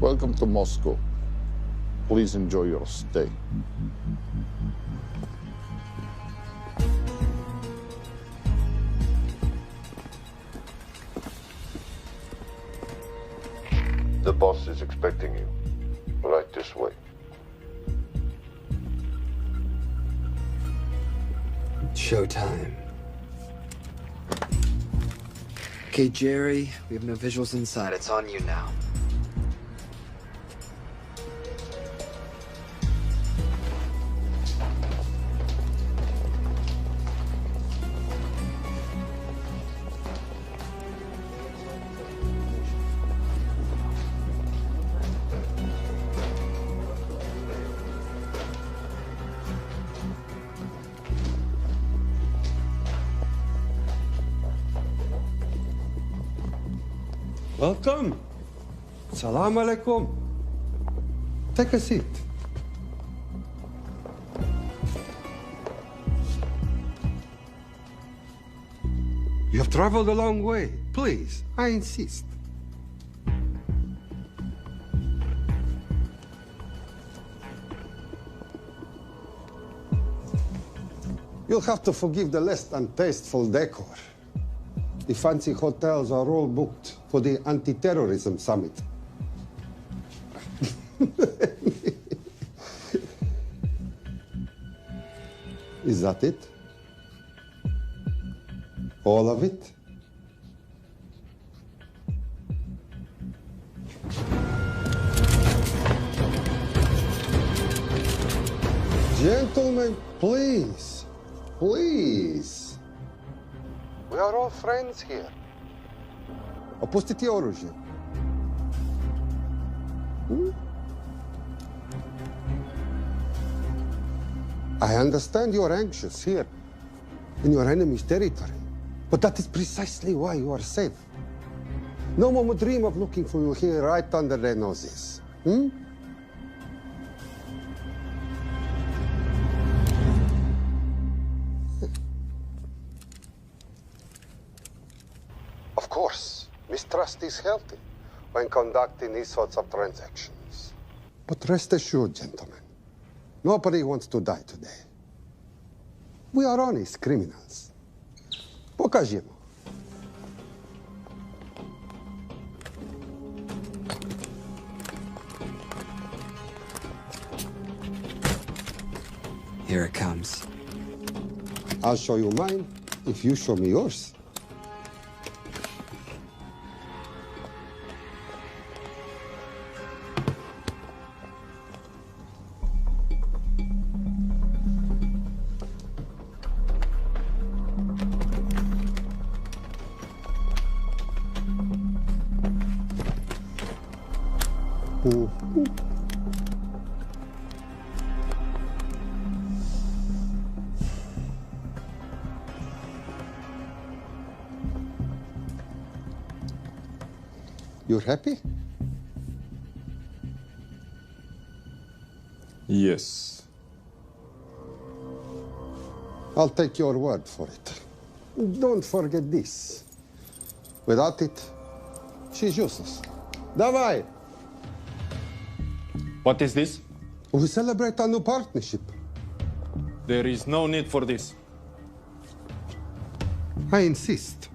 Welcome to Moscow. Please enjoy your stay. The boss is expecting you. Right this way. Showtime. Okay, Jerry, we have no visuals inside. It's on you now. Welcome. Salam alaikum. Take a seat. You have traveled a long way. Please, I insist. You'll have to forgive the less than tasteful decor. The fancy hotels are all booked for the anti-terrorism summit. Is that it? All of it? Gentlemen, please, please. We are all friends here. Опустите оружие. I understand you're anxious here in your enemy's territory, but that is precisely why you are safe. No one would dream of looking for you here right under their noses. Of course, mistrust is healthy when conducting these sorts of transactions. But rest assured, gentlemen, nobody wants to die today. We are honest criminals. Покажемо. Here it comes. I'll show you mine if you show me yours. You're happy? Yes. I'll take your word for it. Don't forget this. Without it, she's useless. Давай! What is this? We celebrate our new partnership. There is no need for this. I insist.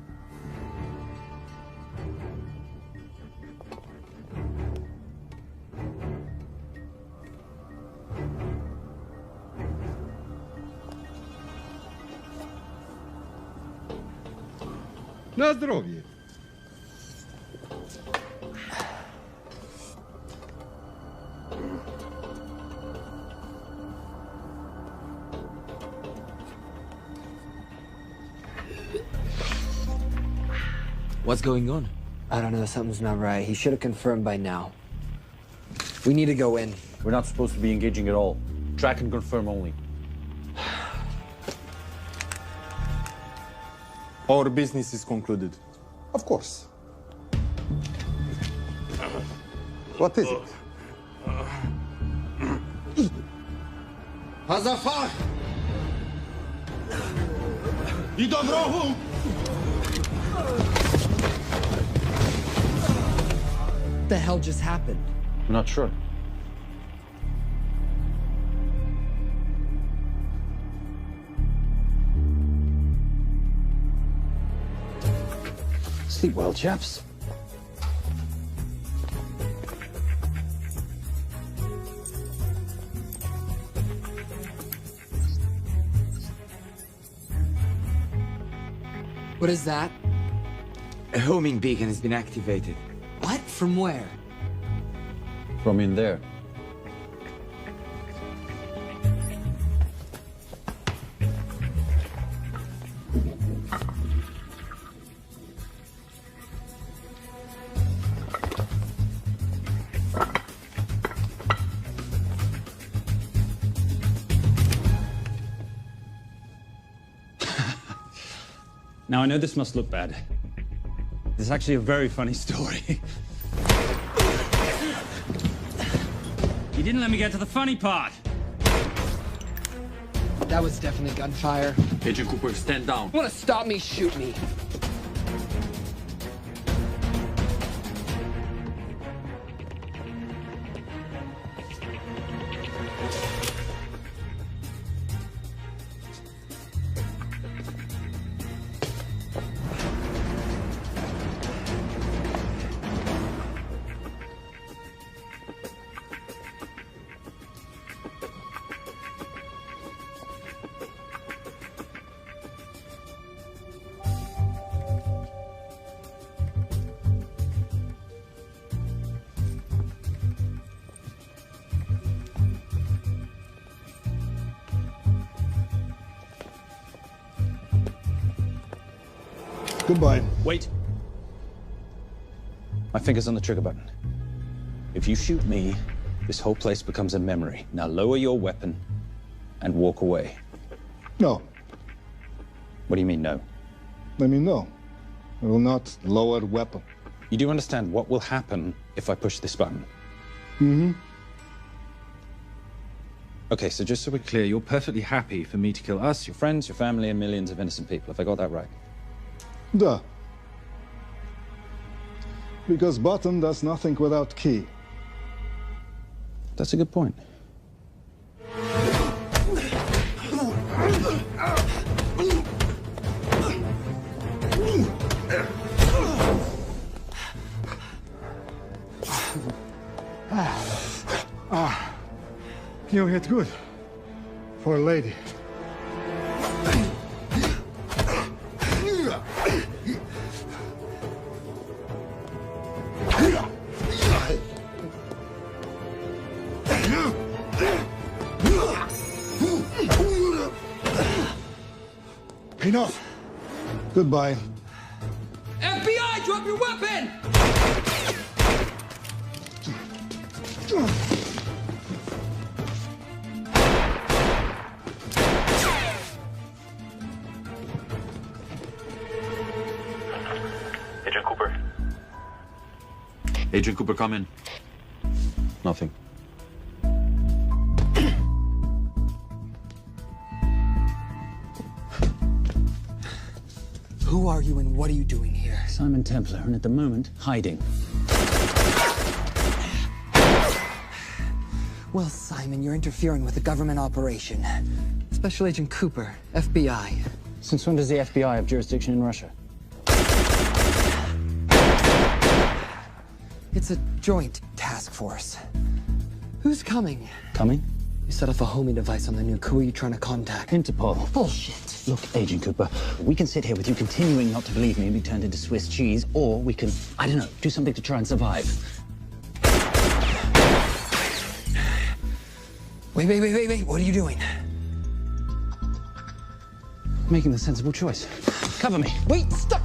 На здоровье. What's going on? I don't know. Something's not right. He should have confirmed by now. We need to go in. We're not supposed to be engaging at all. Track and confirm only. Our business is concluded. Of course. What is it? Azafar! I do wrogu! What the hell just happened? I'm not sure. Sleep well, chaps. What is that? A homing beacon has been activated. What? From where? From in there. Now, I know this must look bad. This is actually a very funny story. You didn't let me get to the funny part. That was definitely gunfire. Agent Cooper, stand down. Want to stop me, shoot me. Goodbye. Wait. My finger's on the trigger button. If you shoot me, this whole place becomes a memory. Now lower your weapon and walk away. No. What do you mean, no? I mean, no. I will not lower weapon. You do understand what will happen if I push this button? Mm-hmm. Okay, so just so we're clear, you're perfectly happy for me to kill us, your friends, your family, and millions of innocent people. Have I got that right? Duh. Because button does nothing without key. That's a good point. You hit good. For a lady. Enough. Goodbye. FBI, drop your weapon! Agent Cooper. Agent Cooper, come in. Nothing. Who are you and what are you doing here? Simon Templar, and at the moment, hiding. Well, Simon, you're interfering with a government operation. Special Agent Cooper, FBI. Since when does the FBI have jurisdiction in Russia? It's a joint task force. Who's coming? Coming? You set off a homing device on the nuke. Who are you trying to contact? Interpol. Bullshit. Look, Agent Cooper, we can sit here with you continuing not to believe me and be turned into Swiss cheese, or we can, I don't know, do something to try and survive. Wait. What are you doing? Making the sensible choice. Cover me. Wait, stop!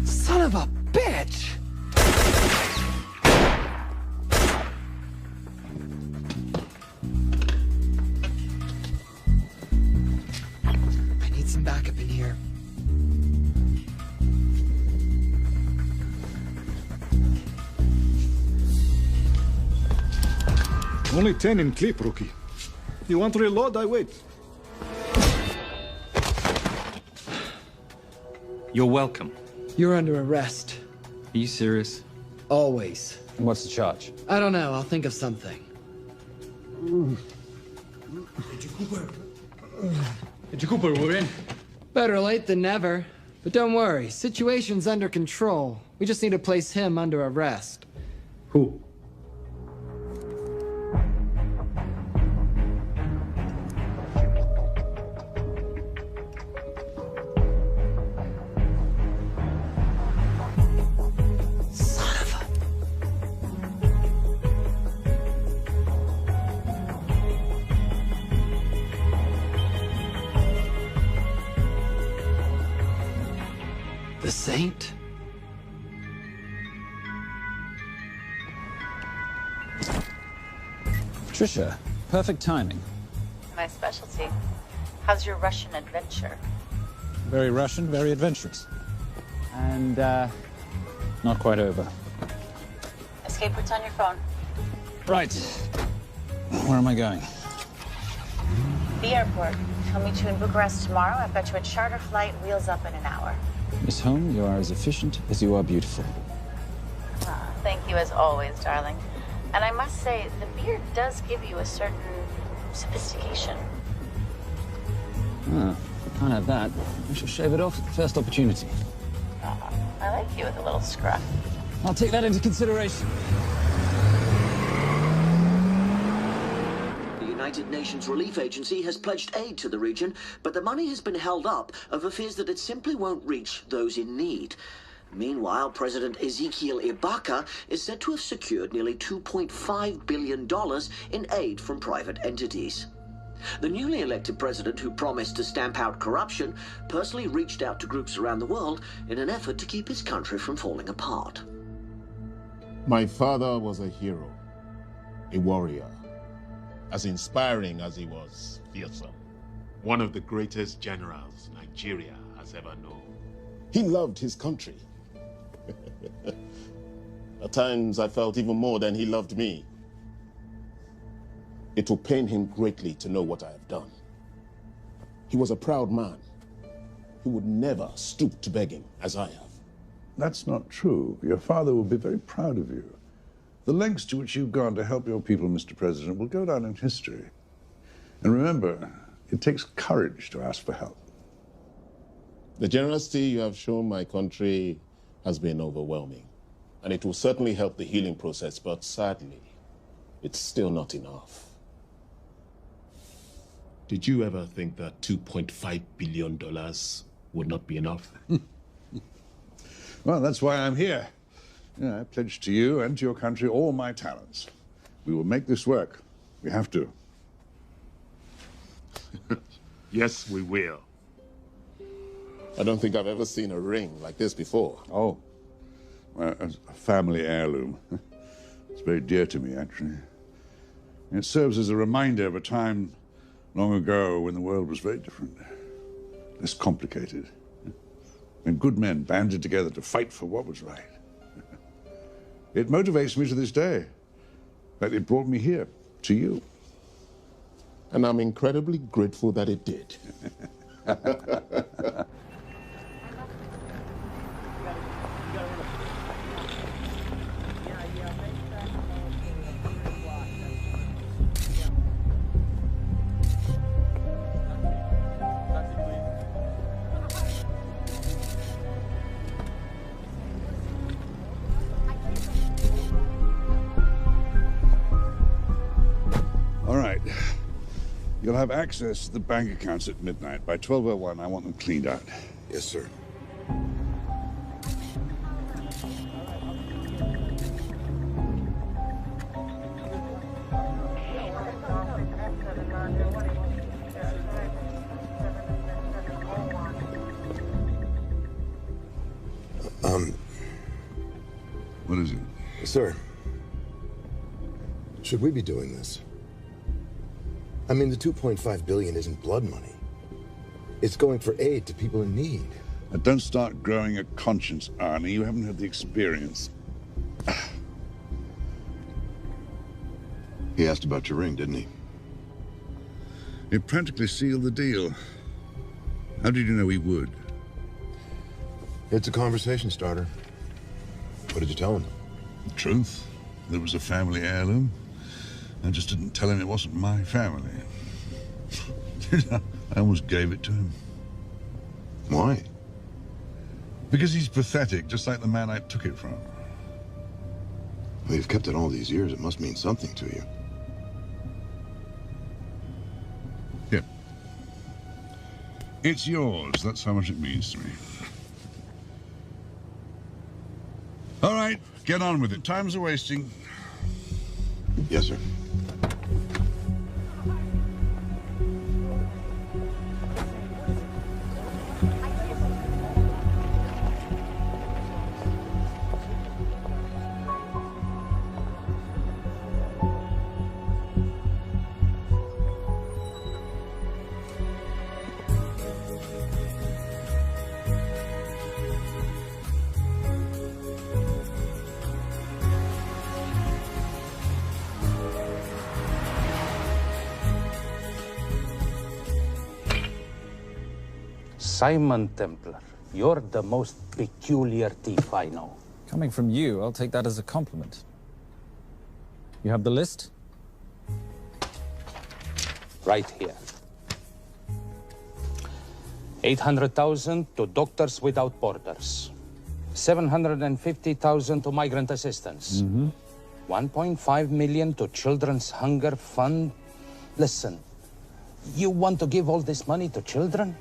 Son of a bitch! I need some backup in here. Only 10 in clip, rookie. You want to reload? I wait. You're welcome. You're under arrest. Are you serious? Always. And what's the charge? I don't know. I'll think of something. Agent Cooper, we're in. Better late than never. But don't worry. Situation's under control. We just need to place him under arrest. Who? Son of a... The Saint? Trisha, perfect timing. My specialty. How's your Russian adventure? Very Russian, very adventurous. And, not quite over. Escape routes on your phone. Right. Where am I going? The airport. I'll meet you in Bucharest tomorrow. I've got you a charter flight, wheels up in an hour. Miss Holm, you are as efficient as you are beautiful. Ah, thank you as always, darling. And I must say, the beard does give you a certain sophistication. Ah, can't have that. I shall shave it off at the first opportunity. Ah, I like you with a little scruff. I'll take that into consideration. The United Nations Relief Agency has pledged aid to the region, but the money has been held up over fears that it simply won't reach those in need. Meanwhile, President Ezekiel Ibaka is said to have secured nearly $2.5 billion in aid from private entities. The newly elected president, who promised to stamp out corruption, personally reached out to groups around the world in an effort to keep his country from falling apart. My father was a hero, a warrior, as inspiring as he was fearsome. One of the greatest generals Nigeria has ever known. He loved his country. At times, I felt even more than he loved me. It will pain him greatly to know what I have done. He was a proud man. He would never stoop to begging, as I have. That's not true. Your father will be very proud of you. The lengths to which you've gone to help your people, Mr. President, will go down in history. And remember, it takes courage to ask for help. The generosity you have shown my country has been overwhelming, and it will certainly help the healing process, but sadly, it's still not enough. Did you ever think that $2.5 billion would not be enough? Well, that's why I'm here. I pledge to you and to your country all my talents. We will make this work. We have to. Yes, we will. I don't think I've ever seen a ring like this before. Oh, well, it's a family heirloom. It's very dear to me, actually. It serves as a reminder of a time long ago when the world was very different, less complicated, when good men banded together to fight for what was right. It motivates me to this day, but it brought me here, to you. And I'm incredibly grateful that it did. All right. You'll have access to the bank accounts at midnight. By 12:01, I want them cleaned out. Yes, sir. What is it? Sir, should we be doing this? I mean, the $2.5 billion isn't blood money. It's going for aid to people in need. Now, don't start growing a conscience, Arnie. You haven't had the experience. He asked about your ring, didn't he? It practically sealed the deal. How did you know he would? It's a conversation starter. What did you tell him? The truth. There was a family heirloom. I just didn't tell him it wasn't my family. I almost gave it to him. Why? Because he's pathetic, just like the man I took it from. Well, you've kept it all these years. It must mean something to you. Yeah. It's yours. That's how much it means to me. All right, get on with it. Time's a-wasting. Yes, sir. Simon Templar, you're the most peculiar thief I know. Coming from you, I'll take that as a compliment. You have the list? Right here. 800,000 to Doctors Without Borders. 750,000 to migrant assistance. 1.5 million to Children's Hunger Fund. Listen, you want to give all this money to children?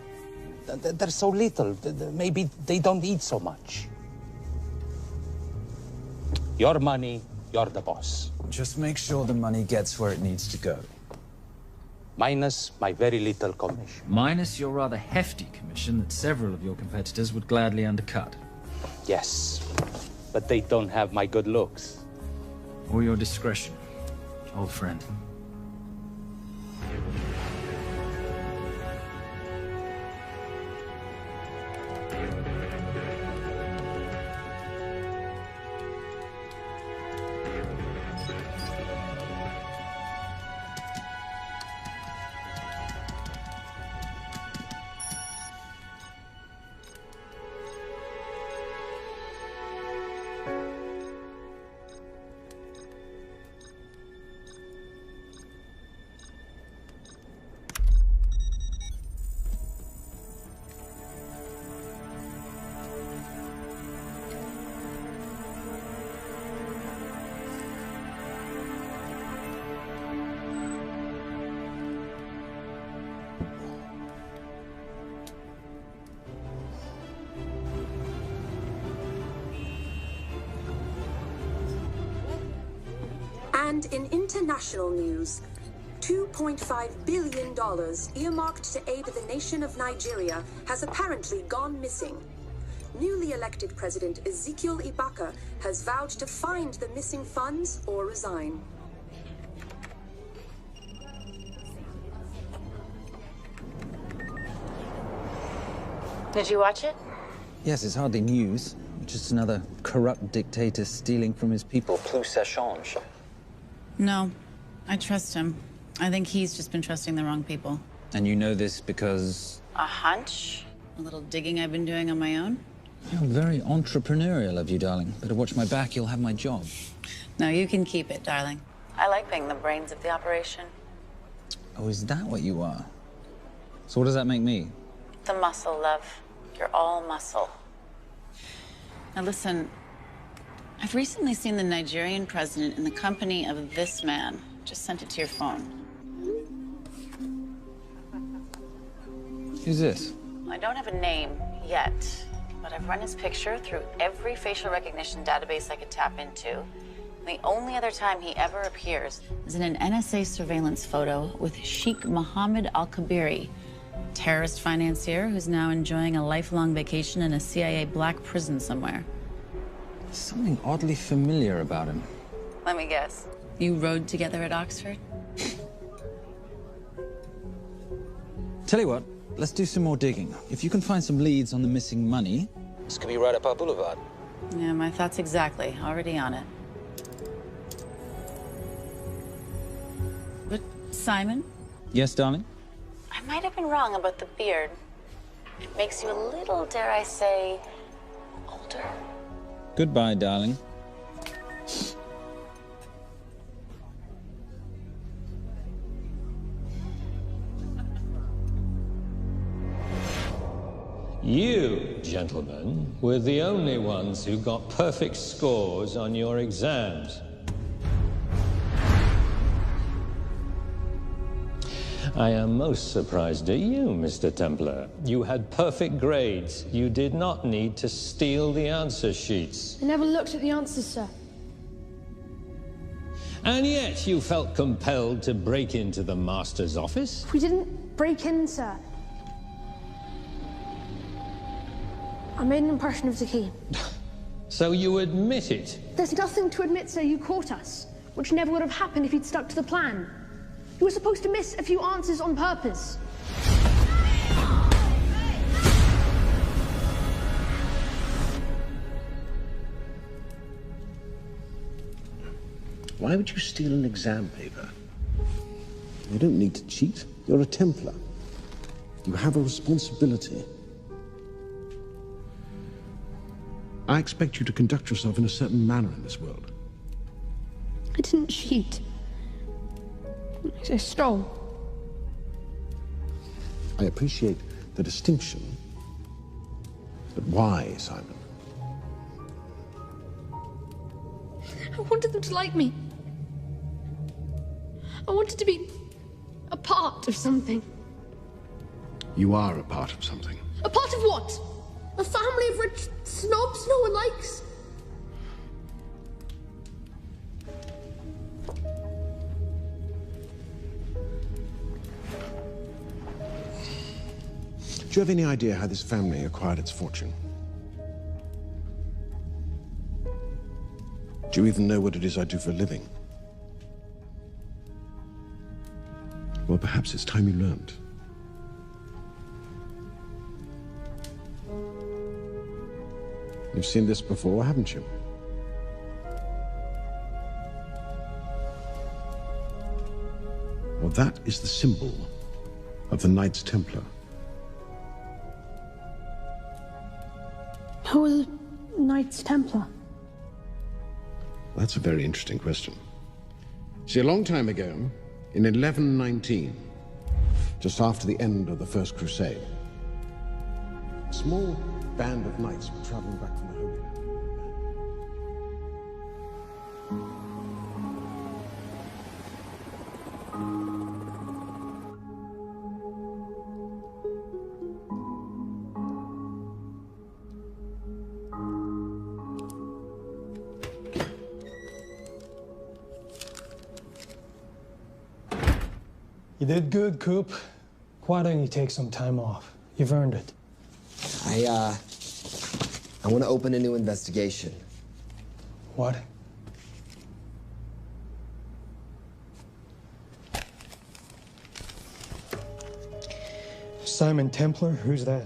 They're so little. Maybe they don't eat so much. Your money, you're the boss. Just make sure the money gets where it needs to go. Minus my very little commission. Minus your rather hefty commission that several of your competitors would gladly undercut. Yes, but they don't have my good looks. Or your discretion, old friend. And in international news, $2.5 billion earmarked to aid the nation of Nigeria has apparently gone missing. Newly elected President Ezekiel Ibaka has vowed to find the missing funds or resign. Did you watch it? Yes, it's hardly news. Just another corrupt dictator stealing from his people. Plus ça change. No, I trust him. I think he's just been trusting the wrong people. And you know this because... A hunch? A little digging I've been doing on my own? You're very entrepreneurial of you, darling. Better watch my back, you'll have my job. No, you can keep it, darling. I like being the brains of the operation. Oh, is that what you are? So what does that make me? The muscle, love. You're all muscle. Now listen, I've recently seen the Nigerian president in the company of this man. Just sent it to your phone. Who's this? I don't have a name yet, but I've run his picture through every facial recognition database I could tap into. The only other time he ever appears is in an NSA surveillance photo with Sheikh Mohammed Al-Kabiri, terrorist financier who's now enjoying a lifelong vacation in a CIA black prison somewhere. There's something oddly familiar about him. Let me guess. You rode together at Oxford? Tell you what, let's do some more digging. If you can find some leads on the missing money, this could be right up our boulevard. Yeah, my thoughts exactly. Already on it. Simon? Yes, darling? I might have been wrong about the beard. It makes you a little, dare I say, older. Goodbye, darling. You, gentlemen, were the only ones who got perfect scores on your exams. I am most surprised at you, Mr. Templar. You had perfect grades. You did not need to steal the answer sheets. I never looked at the answers, sir. And yet you felt compelled to break into the master's office? We didn't break in, sir. I made an impression of the key. So you admit it? There's nothing to admit, sir. You caught us, which never would have happened if you'd stuck to the plan. You were supposed to miss a few answers on purpose. Why would you steal an exam paper? You don't need to cheat. You're a Templar. You have a responsibility. I expect you to conduct yourself in a certain manner in this world. I didn't cheat. I stole. I appreciate the distinction. But why, Simon? I wanted them to like me. I wanted to be a part of something. You are a part of something. A part of what? A family of rich snobs no one likes? Do you have any idea how this family acquired its fortune? Do you even know what it is I do for a living? Well, perhaps it's time you learned. You've seen this before, haven't you? Well, that is the symbol of the Knights Templar. Who are the Knights Templar? That's a very interesting question. See, a long time ago, in 1119, just after the end of the First Crusade, a small band of knights were traveling back from the Holy Land. You did good, Coop. Why don't you take some time off? You've earned it. I want to open a new investigation. What? Simon Templar? Who's that?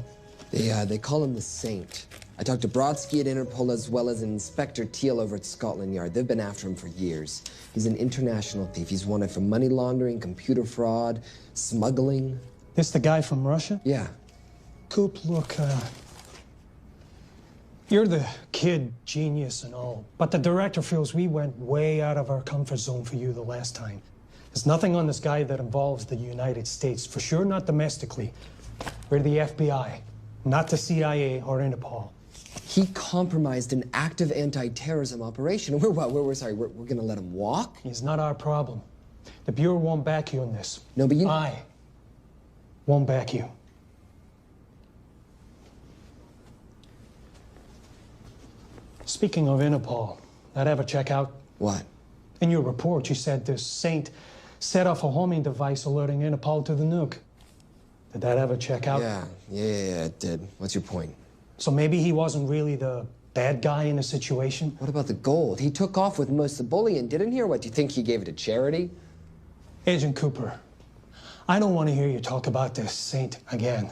They call him the Saint. I talked to Brodsky at Interpol as well as Inspector Teal over at Scotland Yard. They've been after him for years. He's an international thief. He's wanted for money laundering, computer fraud, smuggling. This the guy from Russia? Yeah. Coop, look, you're the kid genius and all, but the director feels we went way out of our comfort zone for you the last time. There's nothing on this guy that involves the United States, for sure not domestically. We're the FBI, not the CIA or Interpol. He compromised an active anti-terrorism operation. We're gonna let him walk? He's not our problem. The Bureau won't back you on this. No, but you... I won't back you. Speaking of Interpol, that ever check out? What? In your report, you said this Saint set off a homing device alerting Interpol to the nuke. Did that ever check out? Yeah, it did. What's your point? So maybe he wasn't really the bad guy in the situation? What about the gold? He took off with most of the bullion, didn't he? Or what, do you think he gave it to charity? Agent Cooper, I don't want to hear you talk about this Saint again.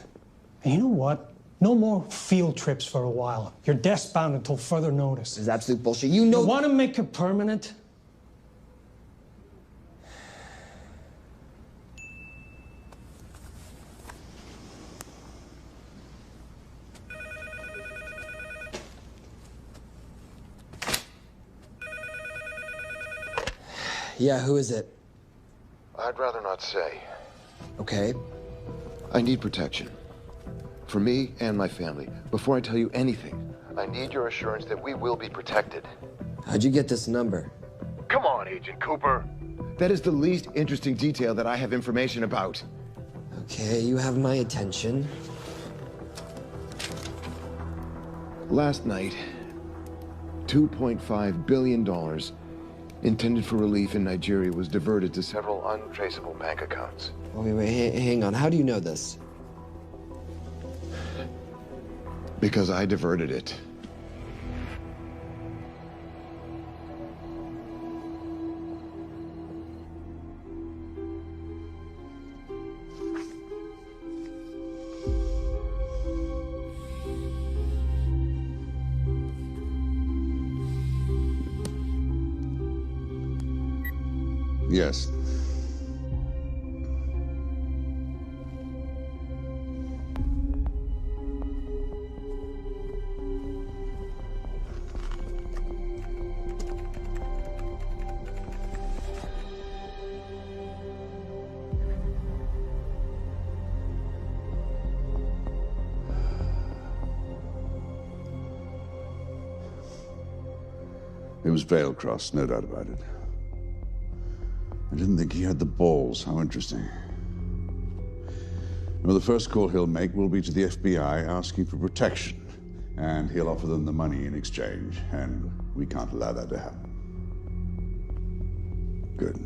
And you know what? No more field trips for a while. You're desk-bound until further notice. This is absolute bullshit. You know... You want to make it permanent? Yeah, who is it? I'd rather not say. Okay. I need protection. For me and my family. Before I tell you anything, I need your assurance that we will be protected. How'd you get this number? Come on, Agent Cooper. That is the least interesting detail that I have information about. Okay, you have my attention. Last night, $2.5 billion intended for relief in Nigeria was diverted to several untraceable bank accounts. Wait, hang on. How do you know this? Because I diverted it. Yes. It was Veilcross, no doubt about it. I didn't think he had the balls. How interesting. Well, the first call he'll make will be to the FBI asking for protection. And he'll offer them the money in exchange. And we can't allow that to happen. Good.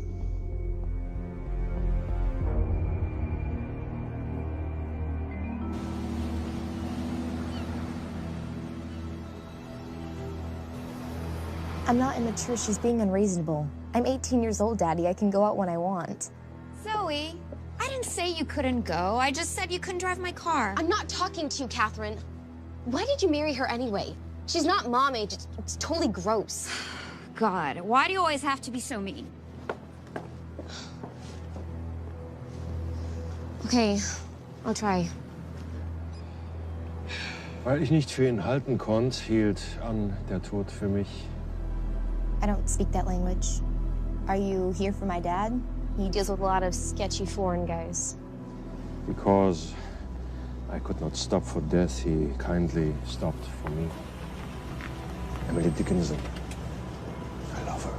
I'm not immature. She's being unreasonable. I'm 18 years old, Daddy. I can go out when I want. Zoe, I didn't say you couldn't go. I just said you couldn't drive my car. I'm not talking to you, Catherine. Why did you marry her anyway? She's not mom age. It's totally gross. God, why do you always have to be so mean? Okay, I'll try. Weil ich nicht für ihn halten konnte, hielt an der Tod für mich. I don't speak that language. Are you here for my dad? He deals with a lot of sketchy foreign guys. Because I could not stop for death, he kindly stopped for me. Emily Dickinson. I love her.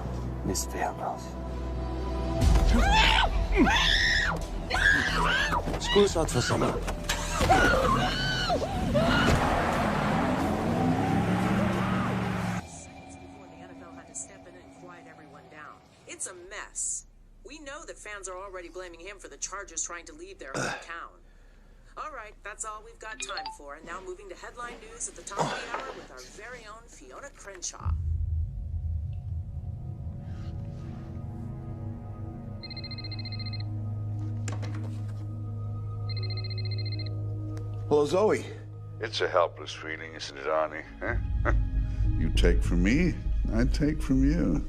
Miss Veilcross. School's out for summer. It's a mess. We know that fans are already blaming him for the Chargers trying to leave their hometown. All right, that's all we've got time for. And now moving to headline news at the top of the hour with our very own Fiona Crenshaw. Hello, Zoe. It's a helpless feeling, isn't it, Arnie? Huh? You take from me, I take from you.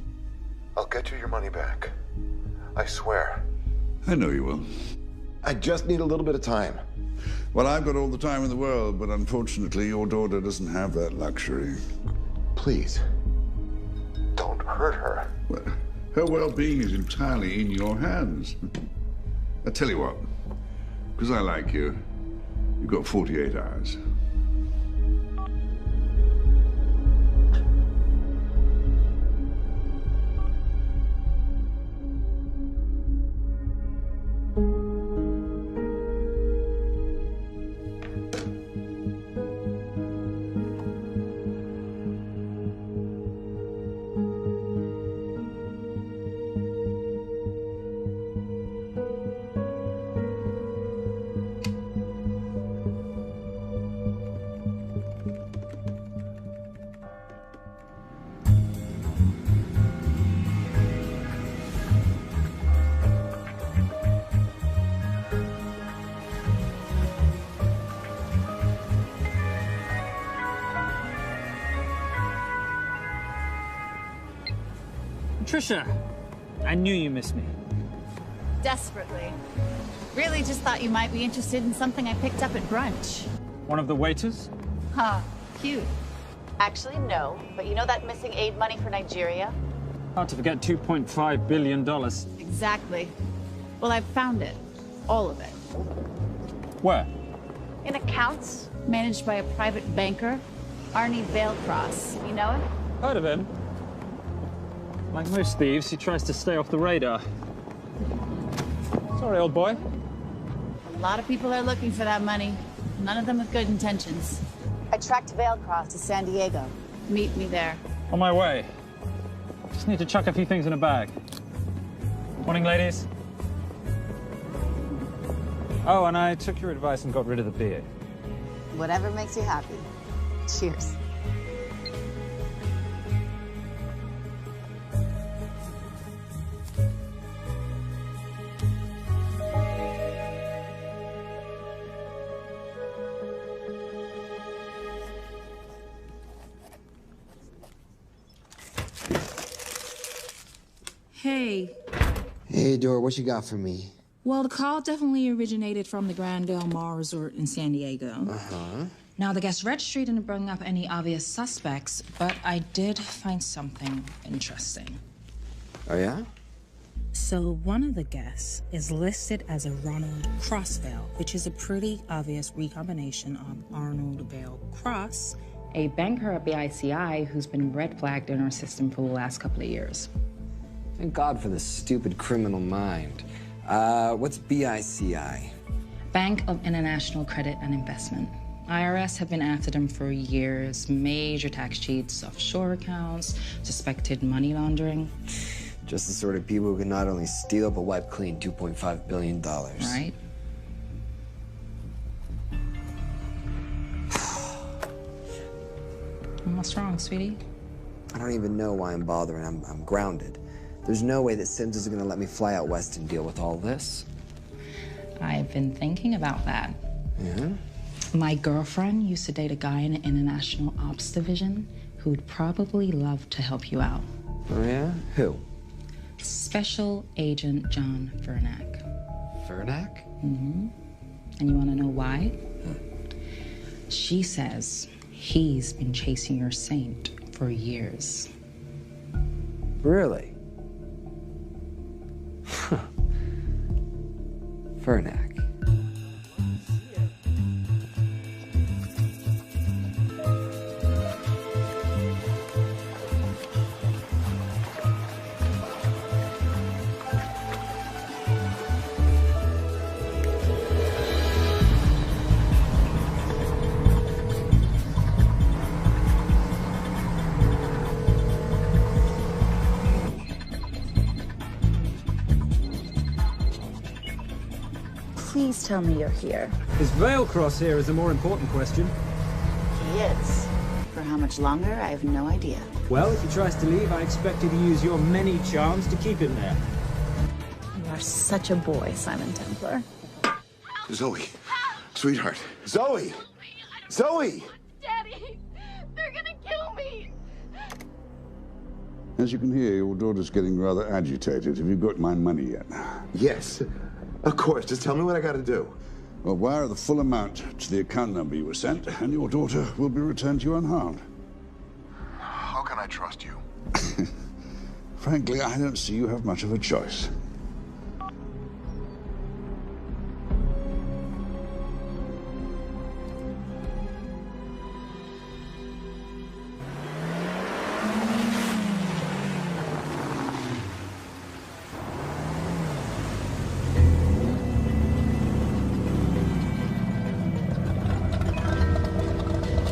I'll get you your money back. I swear. I know you will. I just need a little bit of time. Well, I've got all the time in the world, but unfortunately, your daughter doesn't have that luxury. Please, don't hurt her. Well, her well-being is entirely in your hands. I tell you what, because I like you, you've got 48 hours. Trisha, I knew you missed me. Desperately. Really just thought you might be interested in something I picked up at brunch. One of the waiters? Huh, cute. Actually, no. But you know that missing aid money for Nigeria? Hard to forget $2.5 billion. Exactly. Well, I've found it. All of it. Where? In accounts managed by a private banker, Arnie Vailcross. You know him? Heard of him. Like most thieves, he tries to stay off the radar. Sorry, old boy. A lot of people are looking for that money. None of them with good intentions. I tracked Vailcross to San Diego. Meet me there. On my way. Just need to chuck a few things in a bag. Morning, ladies. Oh, and I took your advice and got rid of the beer. Whatever makes you happy. Cheers. Hey. Hey, Dora, what you got for me? Well, the call definitely originated from the Grand Del Mar Resort in San Diego. Uh-huh. Now, the guest registry didn't bring up any obvious suspects, but I did find something interesting. Oh, yeah? So one of the guests is listed as a Ronald Crossvale, which is a pretty obvious recombination of Arnold Vale Cross, a banker at BICI who's been red flagged in our system for the last couple of years. Thank God for this stupid criminal mind. What's BICI? Bank of International Credit and Investment. IRS have been after them for years. Major tax cheats, offshore accounts, suspected money laundering. Just the sort of people who can not only steal but wipe clean $2.5 billion. Right? What's wrong, sweetie? I don't even know why I'm bothering. I'm grounded. There's no way that Sims is gonna let me fly out west and deal with all this. I've been thinking about that. Yeah? My girlfriend used to date a guy in the International Ops Division who'd probably love to help you out. Oh, yeah? Who? Special Agent John Vernack. Vernack? Mm-hmm. And you want to know why? She says he's been chasing your saint for years. Really? Vernack. Please tell me you're here. Is Vailcross here is the more important question. He is. For how much longer, I have no idea. Well, if he tries to leave, I expect you to use your many charms to keep him there. You are such a boy, Simon Templar. Zoe. Sweetheart. Zoe! Zoe! Daddy! They're gonna kill me! As you can hear, your daughter's getting rather agitated. Have you got my money yet? Yes. Of course. Just tell me what I gotta do. Well, wire the full amount to the account number you were sent, and your daughter will be returned to you unharmed. How can I trust you? Frankly, I don't see you have much of a choice.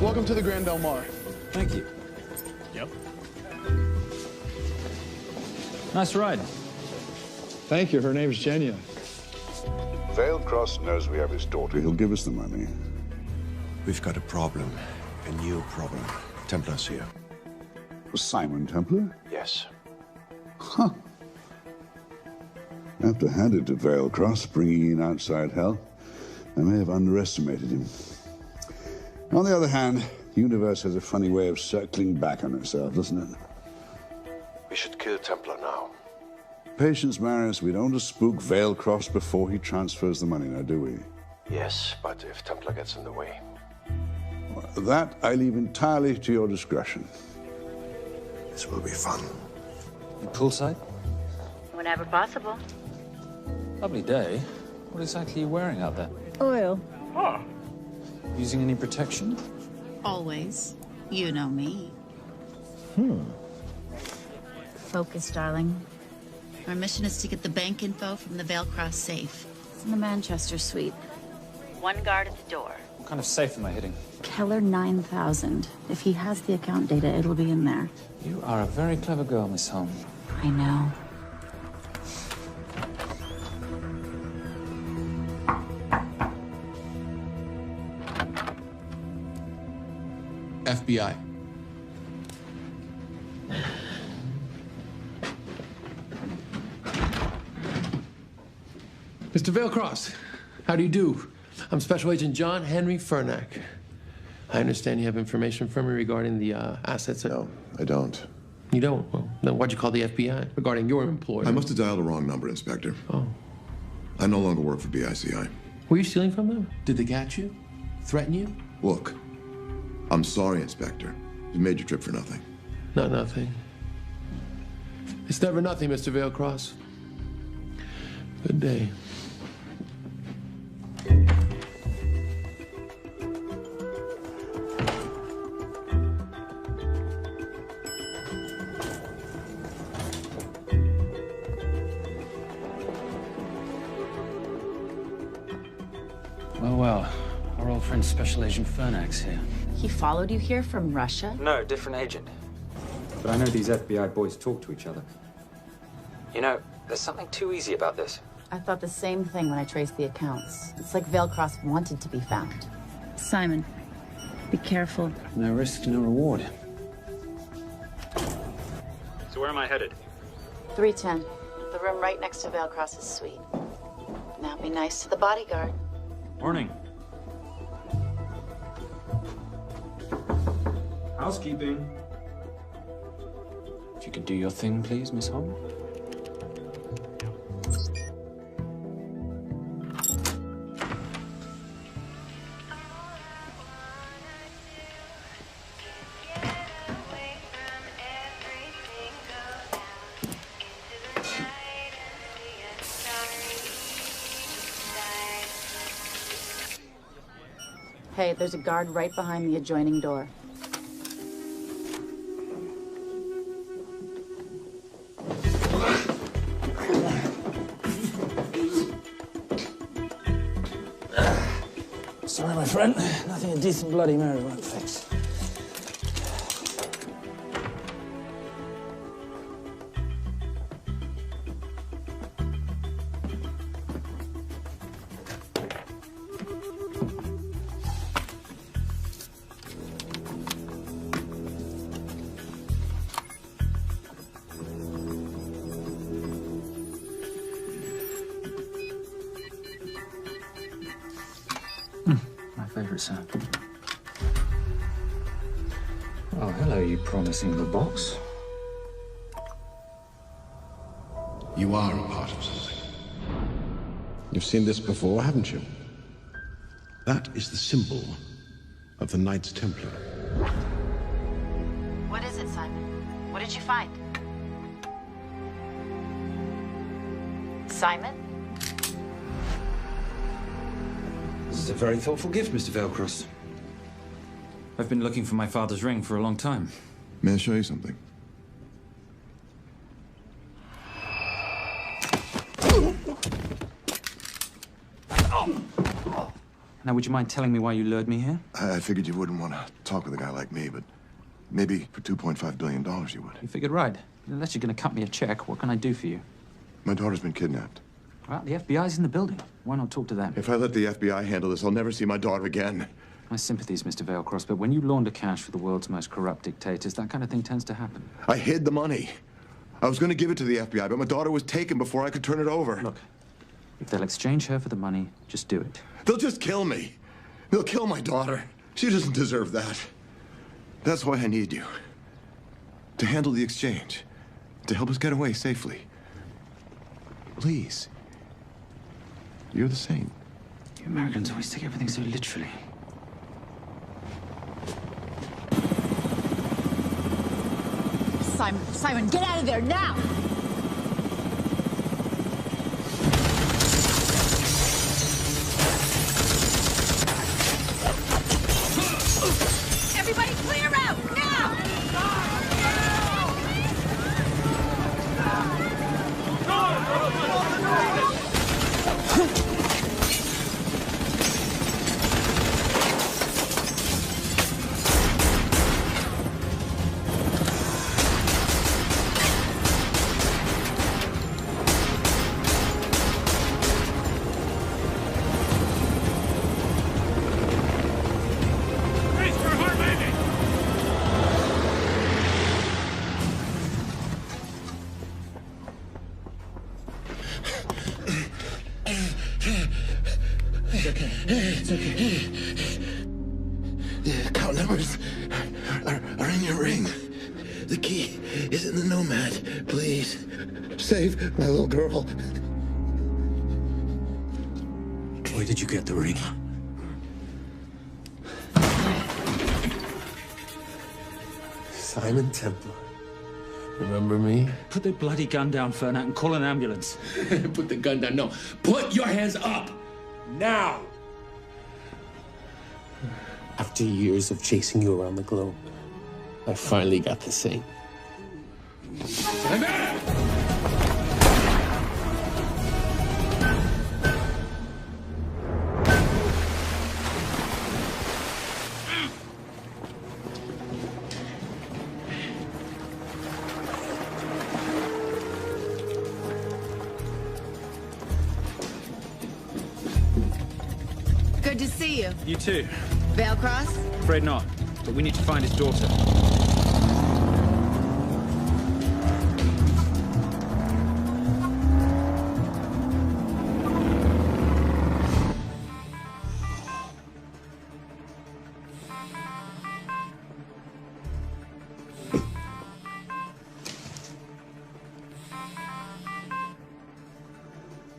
Welcome to the Grand Del Mar. Thank you. Yep. Nice ride. Thank you. Her name's Genya. Vailcross knows we have his daughter. He'll give us the money. We've got a problem. A new problem. Templar's here. Simon Templar? Yes. Huh. I have to hand it to Vailcross, bringing in outside help. I may have underestimated him. On the other hand, the universe has a funny way of circling back on itself, doesn't it? We should kill Templar now. Patience, Marius. We don't want to spook Vailcross before he transfers the money, now, do we? Yes, but if Templar gets in the way. That I leave entirely to your discretion. This will be fun. Poolside? Whenever possible. Lovely day. What exactly are you wearing out there? Oil. Using any protection? Always. You know me. Hmm. Focus, darling. Our mission is to get the bank info from the Vale Cross safe. It's in the Manchester suite. One guard at the door. What kind of safe am I hitting? Keller 9000. If he has the account data, it'll be in there. You are a very clever girl, Miss Holm. I know. FBI. Mr. Vailcross, how do you do? I'm Special Agent John Henry Furnack. I understand you have information for me regarding the assets. No, I don't. You don't? Well, then why'd you call the FBI regarding your employer? I must have dialed the wrong number, Inspector. Oh. I no longer work for BICI. Were you stealing from them? Did they catch you? Threaten you? Look, I'm sorry, Inspector. You made your trip for nothing. Not nothing. It's never nothing, Mr. Vailcross. Good day. Well, our old friend Special Agent Furnack's here. He followed you here from Russia? No, different agent. But I know these FBI boys talk to each other. You know, there's something too easy about this. I thought the same thing when I traced the accounts. It's like Vailcross wanted to be found. Simon, be careful. No risk, no reward. So where am I headed? 310. The room right next to Vailcross's suite. Now be nice to the bodyguard. Morning. Housekeeping. If you could do your thing, please, Miss Holm. Hey, there's a guard right behind the adjoining door. Sorry, my friend. Nothing a decent Bloody Mary won't fix. Favorite sound. Oh, hello, you promising little box. You are a part of something. You've seen this before, haven't you? That is the symbol of the Knights Templar. What is it, Simon? What did you find? Simon? This is a very thoughtful gift, Mr. Vailcross. I've been looking for my father's ring for a long time. May I show you something? Now, would you mind telling me why you lured me here? I figured you wouldn't want to talk with a guy like me, but maybe for $2.5 billion you would. You figured right. Unless you're going to cut me a check, what can I do for you? My daughter's been kidnapped. Well, the FBI's in the building. Why not talk to them? If I let the FBI handle this, I'll never see my daughter again. My sympathies, Mr. Vailcross, but when you launder cash for the world's most corrupt dictators, that kind of thing tends to happen. I hid the money. I was going to give it to the FBI, but my daughter was taken before I could turn it over. Look, if they'll exchange her for the money, just do it. They'll just kill me. They'll kill my daughter. She doesn't deserve that. That's why I need you. To handle the exchange. To help us get away safely. Please. You're the saint. You Americans always take everything so literally. Simon. Simon, get out of there now! Everybody clear out, now! It's okay. The account numbers are in your ring. The key is in the Nomad. Please, save my little girl. Where did you get the ring? Simon Templar. Remember me? Put the bloody gun down, Fernak, and call an ambulance. Put the gun down. No. Put your hands up. Now. After years of chasing you around the globe, I finally got the same. Good to see you. You too. Veil Cross? Afraid not, but we need to find his daughter.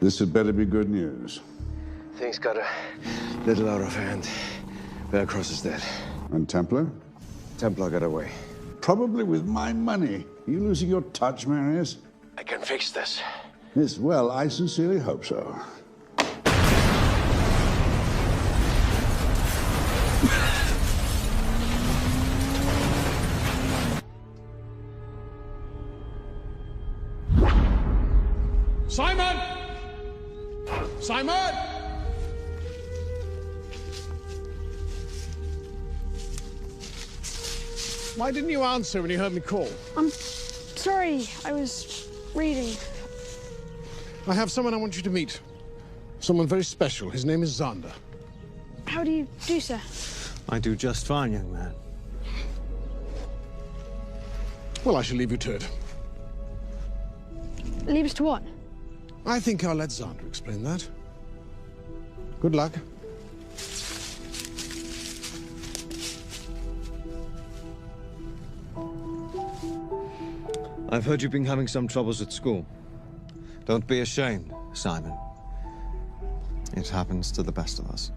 This had better be good news. Things got a little out of hand. Veil Cross is dead. And Templar? Templar got away. Probably with my money. Are you losing your touch, Marius? I can fix this. Yes, well, I sincerely hope so. Simon! Simon! Why didn't you answer when you heard me call? I'm sorry, I was reading. I have someone I want you to meet. Someone very special. His name is Xander. How do you do, sir? I do just fine, young man. Well, I shall leave you to it. Leave us to what? I think I'll let Xander explain that. Good luck. I've heard you've been having some troubles at school. Don't be ashamed, Simon. It happens to the best of us.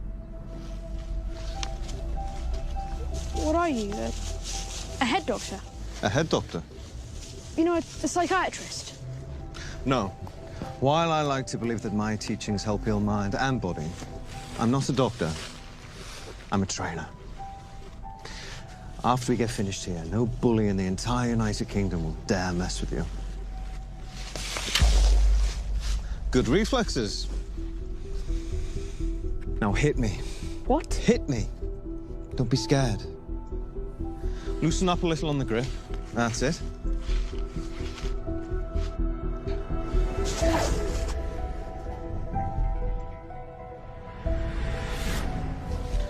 What are you, a head doctor? A head doctor? You know, a psychiatrist? No. While I like to believe that my teachings help heal mind and body, I'm not a doctor. I'm a trainer. After we get finished here, no bully in the entire United Kingdom will dare mess with you. Good reflexes. Now hit me. What? Hit me. Don't be scared. Loosen up a little on the grip. That's it.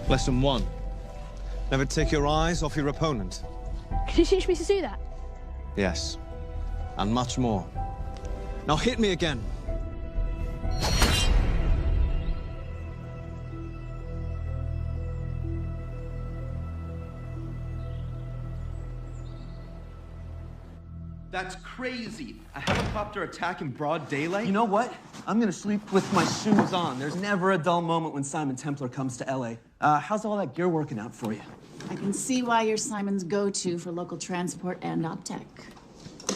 Lesson 1. Never take your eyes off your opponent. Can you teach me to do that? Yes. And much more. Now hit me again. That's crazy. A helicopter attack in broad daylight? You know what? I'm gonna sleep with my shoes on. There's never a dull moment when Simon Templar comes to LA. How's all that gear working out for you? I can see why you're Simon's go-to for local transport and OpTech.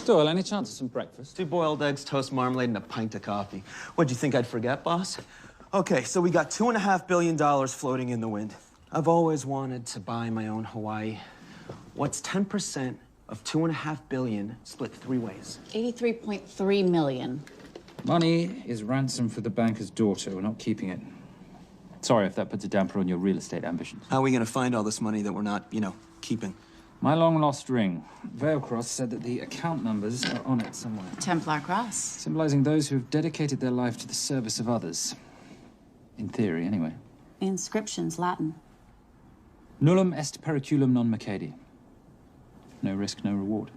Doyle, any chance of some breakfast? 2 boiled eggs, toast, marmalade, and a pint of coffee. What'd you think I'd forget, boss? Okay, so we got $2.5 billion floating in the wind. I've always wanted to buy my own Hawaii. What's 10% of $2.5 billion split 3 ways? 83.3 million. Money is ransom for the banker's daughter. We're not keeping it. Sorry if that puts a damper on your real estate ambitions. How are we gonna find all this money that we're not, keeping? My long-lost ring. Veilcross said that the account numbers are on it somewhere. Templar Cross. Symbolizing those who have dedicated their life to the service of others. In theory, anyway. The inscription's Latin. Nullum est periculum non mercedi. No risk, no reward.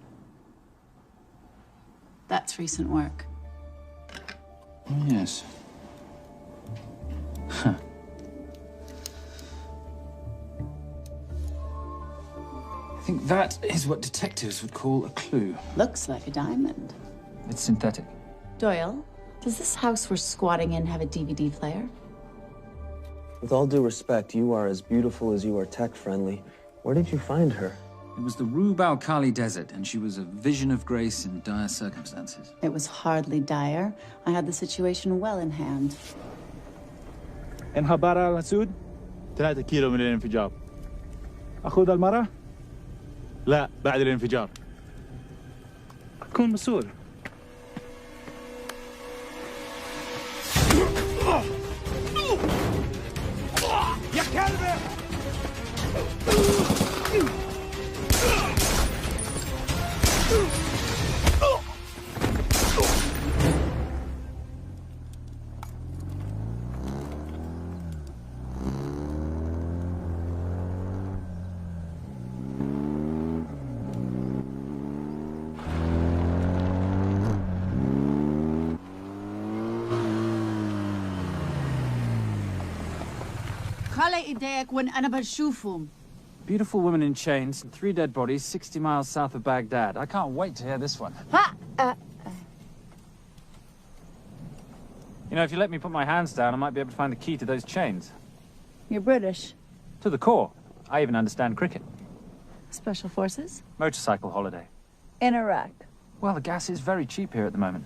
That's recent work. Oh, yes. Huh. I think that is what detectives would call a clue. Looks like a diamond. It's synthetic. Doyle, does this house we're squatting in have a DVD player? With all due respect, you are as beautiful as you are tech-friendly. Where did you find her? It was the Rub al-Khali Desert, and she was a vision of grace in dire circumstances. It was hardly dire. I had the situation well in hand. انهبر على السود 3 كيلو من الانفجار. أخذ المرة؟ لا بعد الانفجار. كن مسؤول. يا كلب! Beautiful woman in chains and 3 dead bodies 60 miles south of Baghdad. I can't wait to hear this one. You know, if you let me put my hands down, I might be able to find the key to those chains. You're British. To the core. I even understand cricket. Special Forces? Motorcycle holiday. In Iraq. Well, the gas is very cheap here at the moment.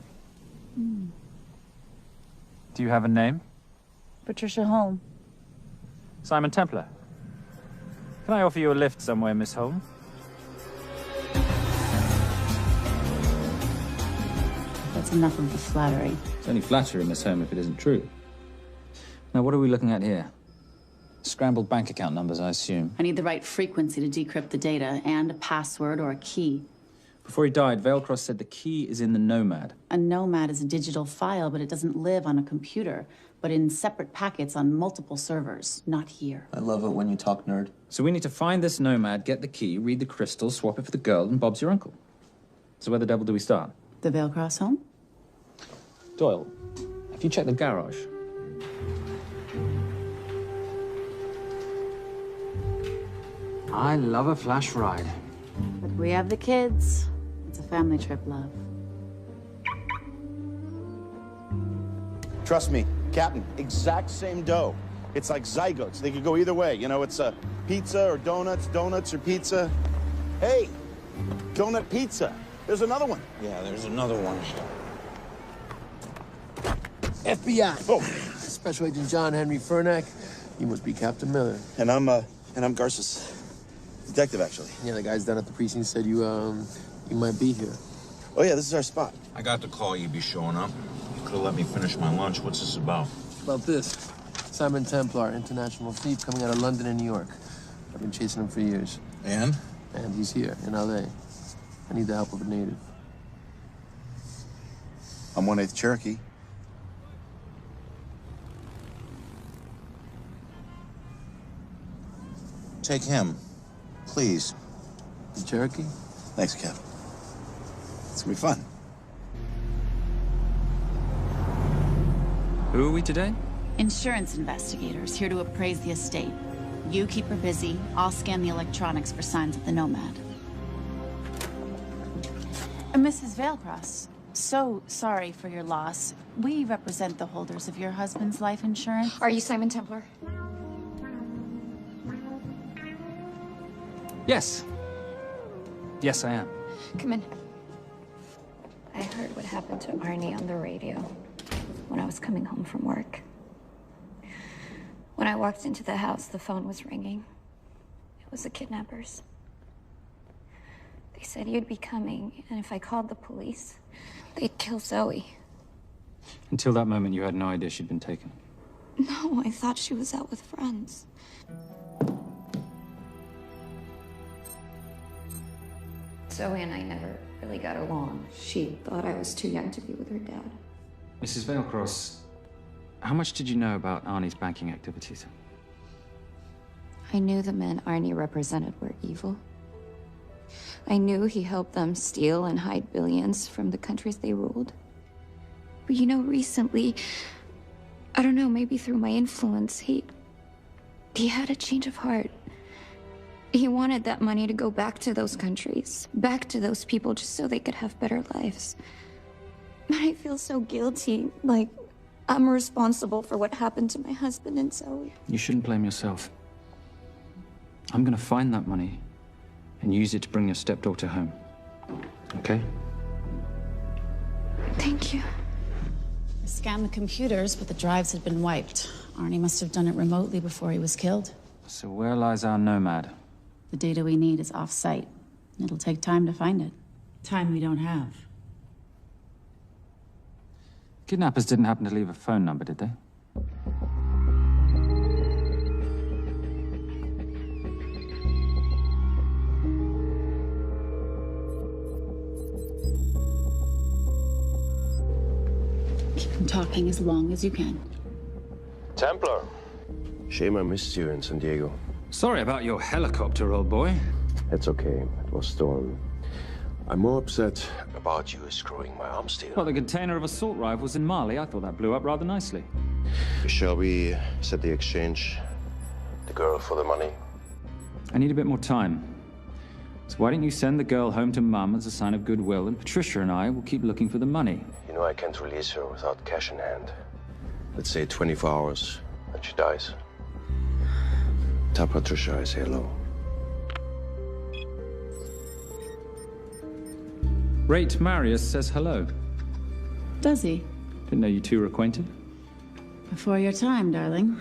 Do you have a name? Patricia Holm. Simon Templar. Can I offer you a lift somewhere, Miss Holm? That's enough of the flattery. It's only flattery, Miss Holm, if it isn't true. Now, what are we looking at here? Scrambled bank account numbers, I assume. I need the right frequency to decrypt the data and a password or a key. Before he died, Veilcross said the key is in the Nomad. A Nomad is a digital file, but it doesn't live on a computer, but in separate packets on multiple servers, not here. I love it when you talk nerd. So we need to find this Nomad, get the key, read the crystal, swap it for the girl, and Bob's your uncle. So where the devil do we start? The Veilcross home? Doyle, have you checked the garage? I love a flash ride. But we have the kids. It's a family trip, love. Trust me, Captain, exact same dough. It's like zygotes. They could go either way. You know, it's a pizza or donuts, donuts or pizza. Hey, donut pizza. There's another one. Yeah, there's another one. FBI. Oh. Special Agent John Henry Furnack. You must be Captain Miller. And I'm Garces. Detective, actually. Yeah, the guys down at the precinct said you might be here. Oh, yeah, this is our spot. I got the call you'd be showing up. You could have let me finish my lunch. What's this about? About this. Simon Templar, international thief coming out of London and New York. I've been chasing him for years. And? And he's here, in L.A. I need the help of a native. I'm 1/8 Cherokee. Take him, please. The Cherokee? Thanks, Cap. It's gonna be fun. Who are we today? Insurance investigators here to appraise the estate. You keep her busy. I'll scan the electronics for signs of the Nomad. Mrs. Veilcross, so sorry for your loss. We represent the holders of your husband's life insurance. Are you Simon Templar? Yes. Yes, I am. Come in. heard what happened to Arnie on the radio when I was coming home from work. When I walked into the house, the phone was ringing. It was the kidnappers. They said you'd be coming, and if I called the police, they'd kill Zoe. Until that moment, you had no idea she'd been taken. No, I thought she was out with friends. Zoe and I never really got along. She thought I was too young to be with her dad. Mrs. Veilcross, how much did you know about Arnie's banking activities? I knew the men Arnie represented were evil. I knew he helped them steal and hide billions from the countries they ruled. But you know, recently, I don't know, maybe through my influence, he had a change of heart. He wanted that money to go back to those countries, back to those people, just so they could have better lives. But I feel so guilty, like I'm responsible for what happened to my husband and Zoe. You shouldn't blame yourself. I'm gonna find that money and use it to bring your stepdaughter home. Okay? Thank you. I scanned the computers, but the drives had been wiped. Arnie must have done it remotely before he was killed. So where lies our nomad? The data we need is off-site. It'll take time to find it. Time we don't have. Kidnappers didn't happen to leave a phone number, did they? Keep them talking as long as you can. Templar. Shame I missed you in San Diego. Sorry about your helicopter, old boy. It's okay. It was storm. I'm more upset about you screwing my arm steel. Well, the container of assault rifles in Mali, I thought that blew up rather nicely. Shall we set the exchange? The girl for the money? I need a bit more time. So why don't you send the girl home to Mum as a sign of goodwill, and Patricia and I will keep looking for the money. You know I can't release her without cash in hand. Let's say 24 hours, and she dies. Tell Patricia I say hello. Rate Marius says hello. Does he? Didn't know you two were acquainted. Before your time, darling.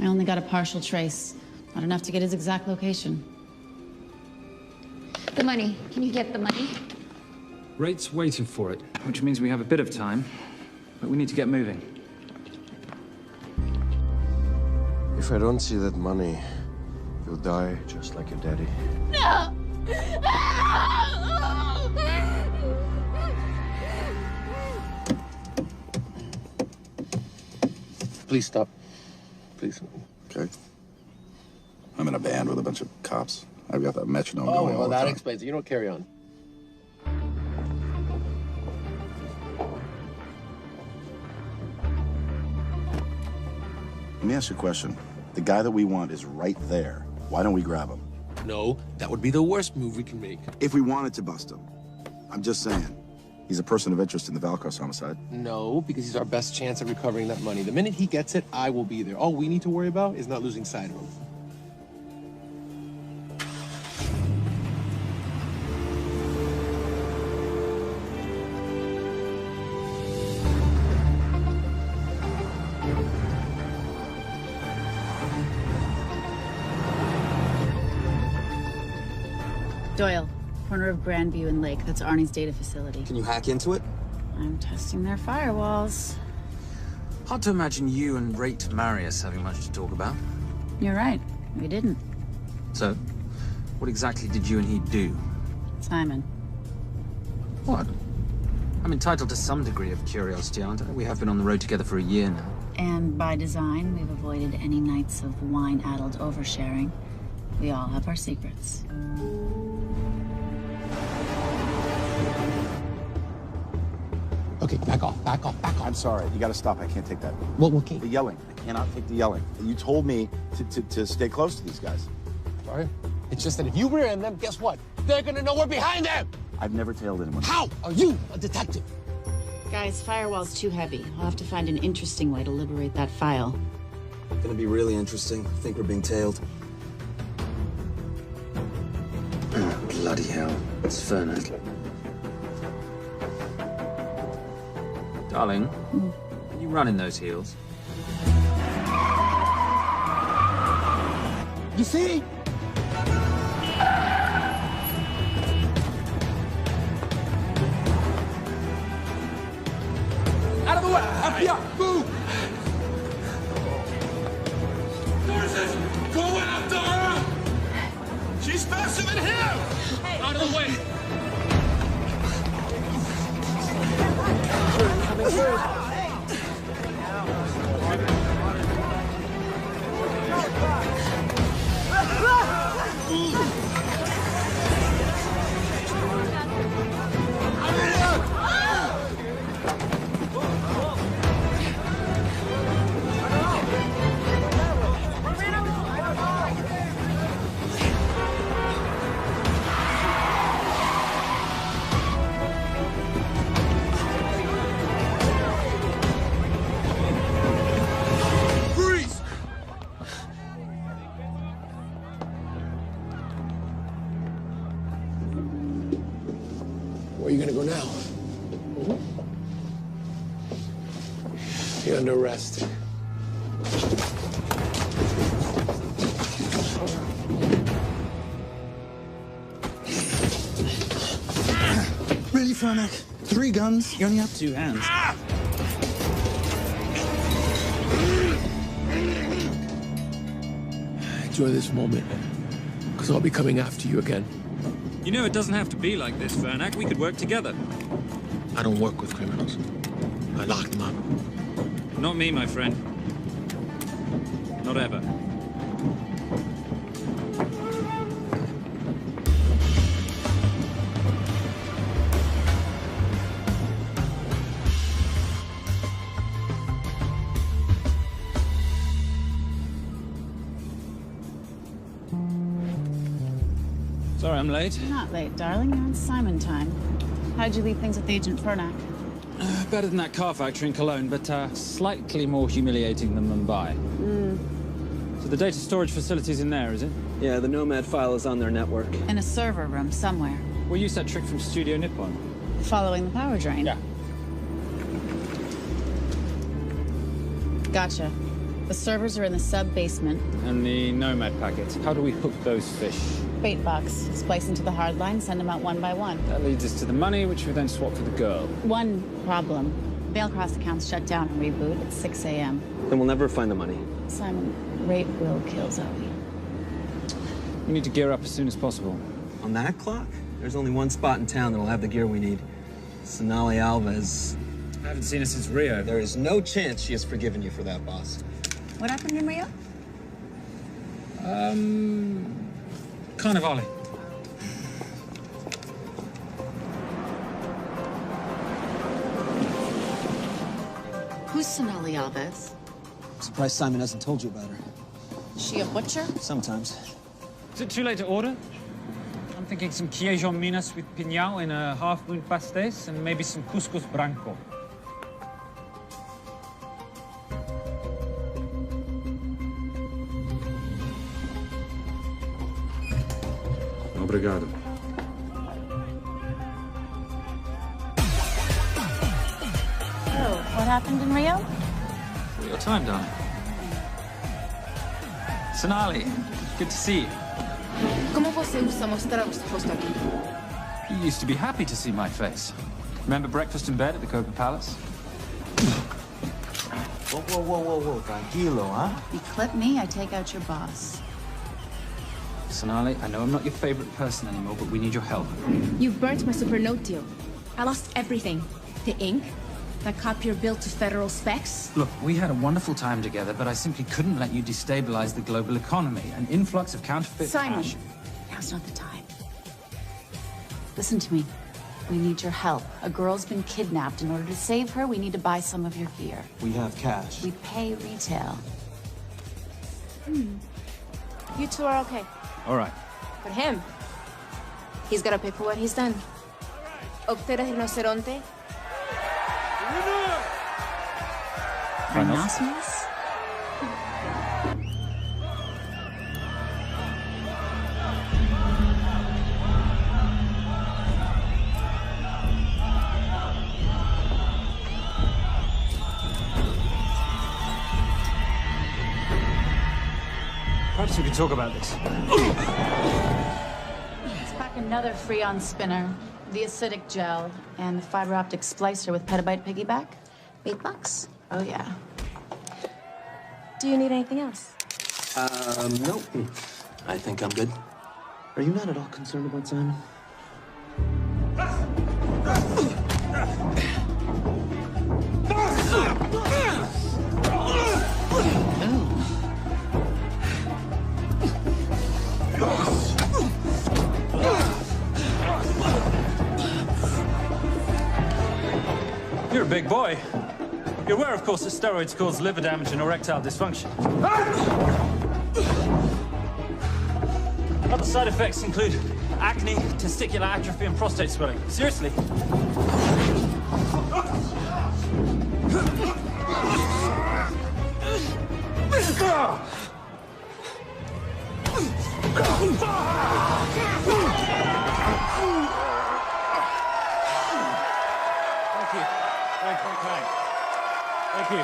I only got a partial trace. Not enough to get his exact location. The money. Can you get the money? Rate's waiting for it, which means we have a bit of time, but we need to get moving. If I don't see that money, you'll die just like your daddy. No! Please stop. Please. Okay. I'm in a band with a bunch of cops. I've got that metronome going all well, the that time. explains it. You don't carry on. Let me ask you a question. The guy that we want is right there. Why don't we grab him? No, that would be the worst move we can make. If we wanted to bust him. I'm just saying. He's a person of interest in the Veilcross homicide. No, because he's our best chance at recovering that money. The minute he gets it, I will be there. All we need to worry about is not losing sight of him. Doyle, corner of Grandview and Lake. That's Arnie's data facility. Can you hack into it? I'm testing their firewalls. Hard to imagine you and Rate Marius having much to talk about. You're right. We didn't. So, what exactly did you and he do? Simon. What? I'm entitled to some degree of curiosity, aren't I? We have been on the road together for a year now. And by design, we've avoided any nights of wine-addled oversharing. We all have our secrets. Okay, back off, back off, back off. I'm sorry. You gotta stop. I can't take that. Well, okay. The yelling. I cannot take the yelling. You told me to stay close to these guys. Sorry. It's just that if you rear end them, guess what? They're gonna know we're behind them! I've never tailed anyone. How are you a detective? Guys, firewall's too heavy. I'll have to find an interesting way to liberate that file. Gonna be really interesting. I think we're being tailed. Bloody hell. It's Fernac. Darling, are you running those heels? You see? Out of the way! FBI! Move! Forces! Go after her! She's faster than him! Out of the way! Coming through. Where are you gonna go now? You're under arrest. Really, Fernac? 3 guns? You only have 2 hands. Enjoy this moment, because I'll be coming after you again. You know, it doesn't have to be like this, Fernac. We could work together. I don't work with criminals. I lock them up. Not me, my friend. Not ever. Sorry, I'm late. You're not late, darling. You're on Simon time. How'd you leave things with Agent Fernac? Better than that car factory in Cologne, but slightly more humiliating than Mumbai. So the data storage facility's in there, is it? Yeah, the Nomad file is on their network. In a server room somewhere. We'll use that trick from Studio Nippon. Following the power drain? Yeah. Gotcha. The servers are in the sub-basement. And the Nomad packets. How do we hook those fish? Bait box. Splice into the hard line, send them out one by one. That leads us to the money, which we then swap for the girl. One problem. Bailcross accounts shut down and reboot at 6 a.m. Then we'll never find the money. Simon, rape will kill Zoe. We need to gear up as soon as possible. On that clock? There's only one spot in town that'll have the gear we need. Sonali Alves. I haven't seen her since Rio. There is no chance she has forgiven you for that, boss. What happened in Rio? Carnivale. Who's Sonali Alves? Surprised Simon hasn't told you about her. Is she a butcher? Sometimes. Is it too late to order? I'm thinking some queijo minas with piñao in a half-moon pastéis and maybe some couscous branco. Obrigado. So, what happened in Rio? Your time, darling. Sonali, good to see you. Como você usa mostrar o rosto aqui? You used to be happy to see my face. Remember breakfast in bed at the Copa Palace? Whoa. Tranquilo, huh? You clip me, I take out your boss. Sonali, I know I'm not your favorite person anymore, but we need your help. You burnt my supernote deal. I lost everything. The ink, that copier built to federal specs. Look, we had a wonderful time together, but I simply couldn't let you destabilize the global economy. An influx of counterfeit Simon, cash. now's not the time. Listen to me. We need your help. A girl's been kidnapped. In order to save her, we need to buy some of your gear. We have cash. We pay retail. You two are okay. All right. But him, he's gotta pay for what he's done. Obter el rinoceronte. Rhinoceros? can talk about this. Let's pack another Freon spinner, the acidic gel, and the fiber optic splicer with petabyte piggyback. $8. Oh, yeah. Do you need anything else? No. I think I'm good. Are you not at all concerned about Simon? You're a big boy. You're aware, of course, that steroids cause liver damage and erectile dysfunction. Other side effects include acne, testicular atrophy, and prostate swelling. Seriously. Thank you.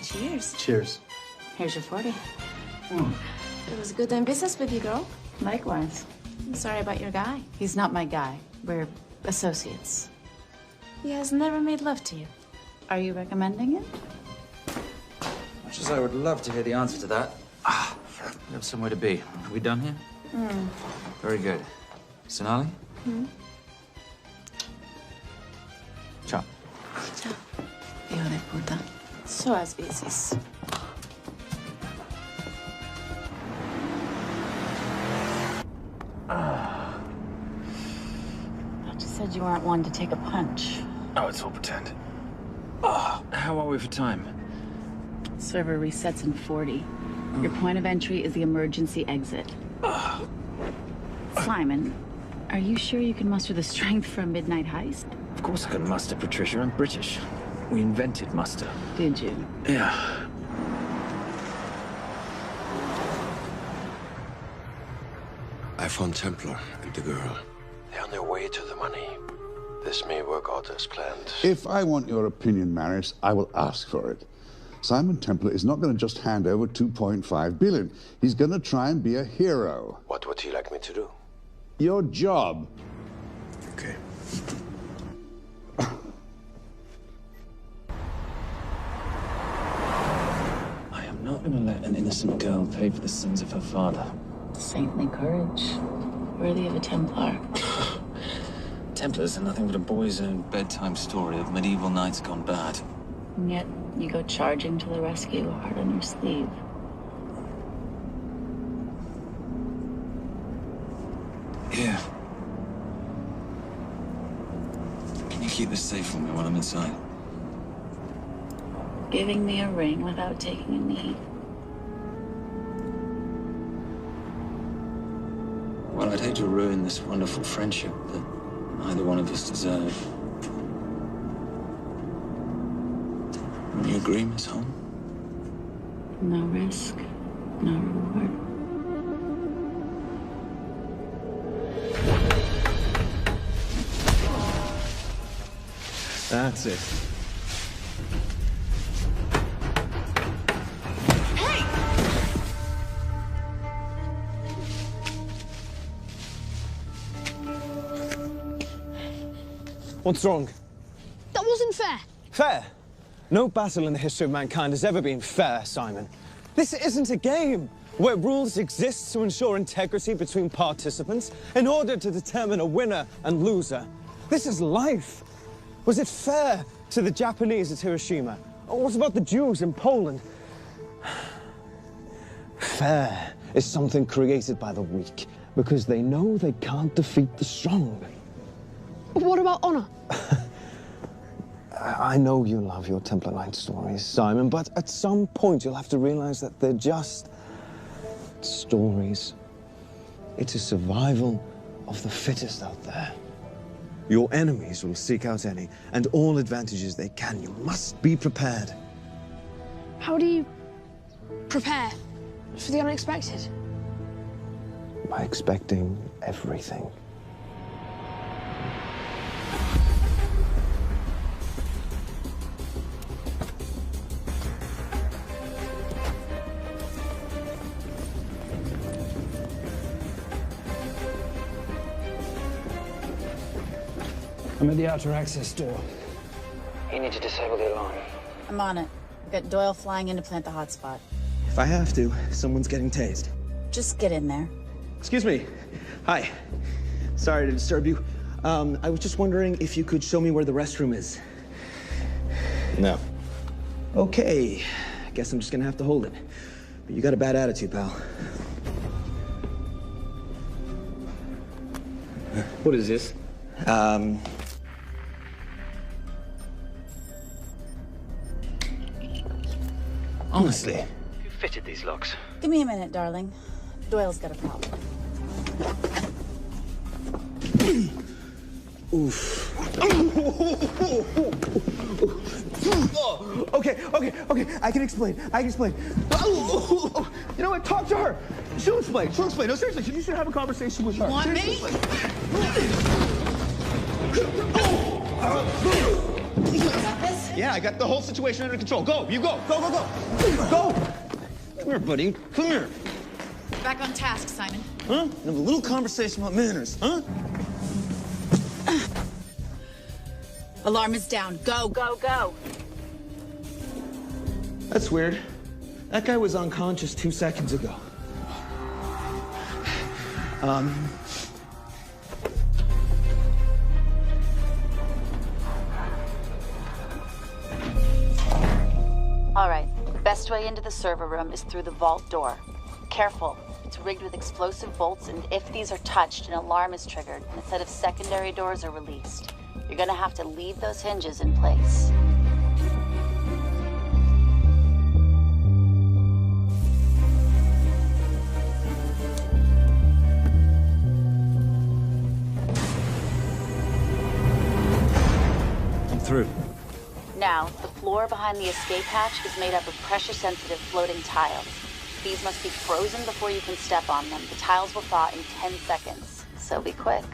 Cheers. Cheers. Here's your 40. It was good doing business with you, girl. Likewise. I'm sorry about your guy. He's not my guy. We're associates. He has never made love to you. Are you recommending it? Much as I would love to hear the answer to that. We have somewhere to be. Are we done here? Very good. Sonali? Ciao. Ciao. Hijo de puta. So as veces. You said you weren't one to take a punch. Oh, it's all pretend. How are we for time? Server resets in 40. Your point of entry is the emergency exit. Simon, are you sure you can muster the strength for a midnight heist? Of course I can muster, Patricia. I'm British. We invented muster. Did you? Yeah. I found Templar and the girl. They're on their way to the money. This may work out as planned. If I want your opinion, Maris, I will ask for it. Simon Templar is not going to just hand over 2.5 billion. He's going to try and be a hero. What would he like me to do? Your job. Okay. I am not going to let an innocent girl pay for the sins of her father. Saintly courage. Worthy of a Templar. Templars are nothing but a boy's own bedtime story of medieval knights gone bad. And yet, you go charging to the rescue, heart on your sleeve. Here. Can you keep this safe for me while I'm inside? Giving me a ring without taking a knee. Well, I'd hate to ruin this wonderful friendship that neither one of us deserve. You agree, Miss Holmes? No risk, no reward. That's it. What's wrong? That wasn't fair. Fair? No battle in the history of mankind has ever been fair, Simon. This isn't a game where rules exist to ensure integrity between participants in order to determine a winner and loser. This is life. Was it fair to the Japanese at Hiroshima? Or what about the Jews in Poland? Fair is something created by the weak because they know they can't defeat the strong. What about honor? I know you love your Templar Knight stories, Simon, but at some point you'll have to realize that they're just stories. It is survival of the fittest out there. Your enemies will seek out any and all advantages they can. You must be prepared. How do you prepare for the unexpected? By expecting everything. I'm at the outer access door. You need to disable the alarm. I'm on it. I've got Doyle flying in to plant the hotspot. If I have to, someone's getting tased. Just get in there. Excuse me. Hi. Sorry to disturb you. I was just wondering if you could show me where the restroom is. No. Okay. I guess I'm just gonna have to hold it. But you got a bad attitude, pal. What is this? Honestly. Who fitted these locks? Give me a minute, darling. Doyle's got a problem. Oof. Okay. I can explain. You know what? Talk to her. She'll explain. No, seriously, you should have a conversation with her. You want me? You got this? Yeah, I got the whole situation under control. Go, you go. Go. Go. Come here, buddy. Come here. Back on task, Simon. Huh? Have a little conversation about manners, huh? Alarm is down. Go. That's weird. That guy was unconscious 2 seconds ago. All right. Best way into the server room is through the vault door. Careful. It's rigged with explosive bolts, and if these are touched, an alarm is triggered, and a set of secondary doors are released. You're gonna have to leave those hinges in place. I'm through. Now, the floor behind the escape hatch is made up of pressure-sensitive floating tiles. These must be frozen before you can step on them. The tiles will thaw in 10 seconds, so be quick.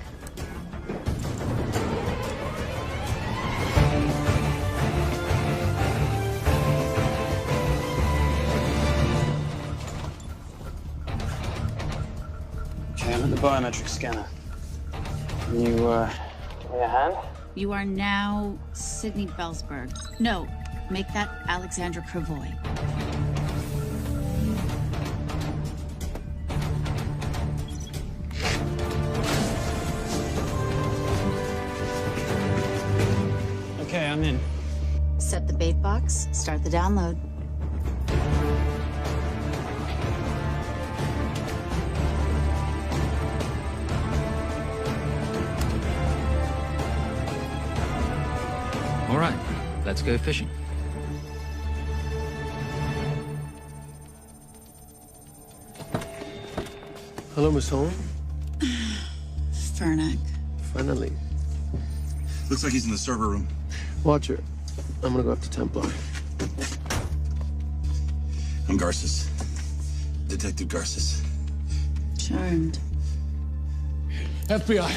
Okay, I'm at the biometric scanner. Can you, give me a hand? You are now Sydney Bellsberg. No, make that Alexandra Cravoy. Okay, I'm in. Set the bait box, start the download. All right, let's go fishing. Hello, Miss Holmes. Fernack. Finally. Looks like he's in the server room. Watcher, I'm gonna go up to Templar. I'm Garces. Detective Garces. Charmed. FBI.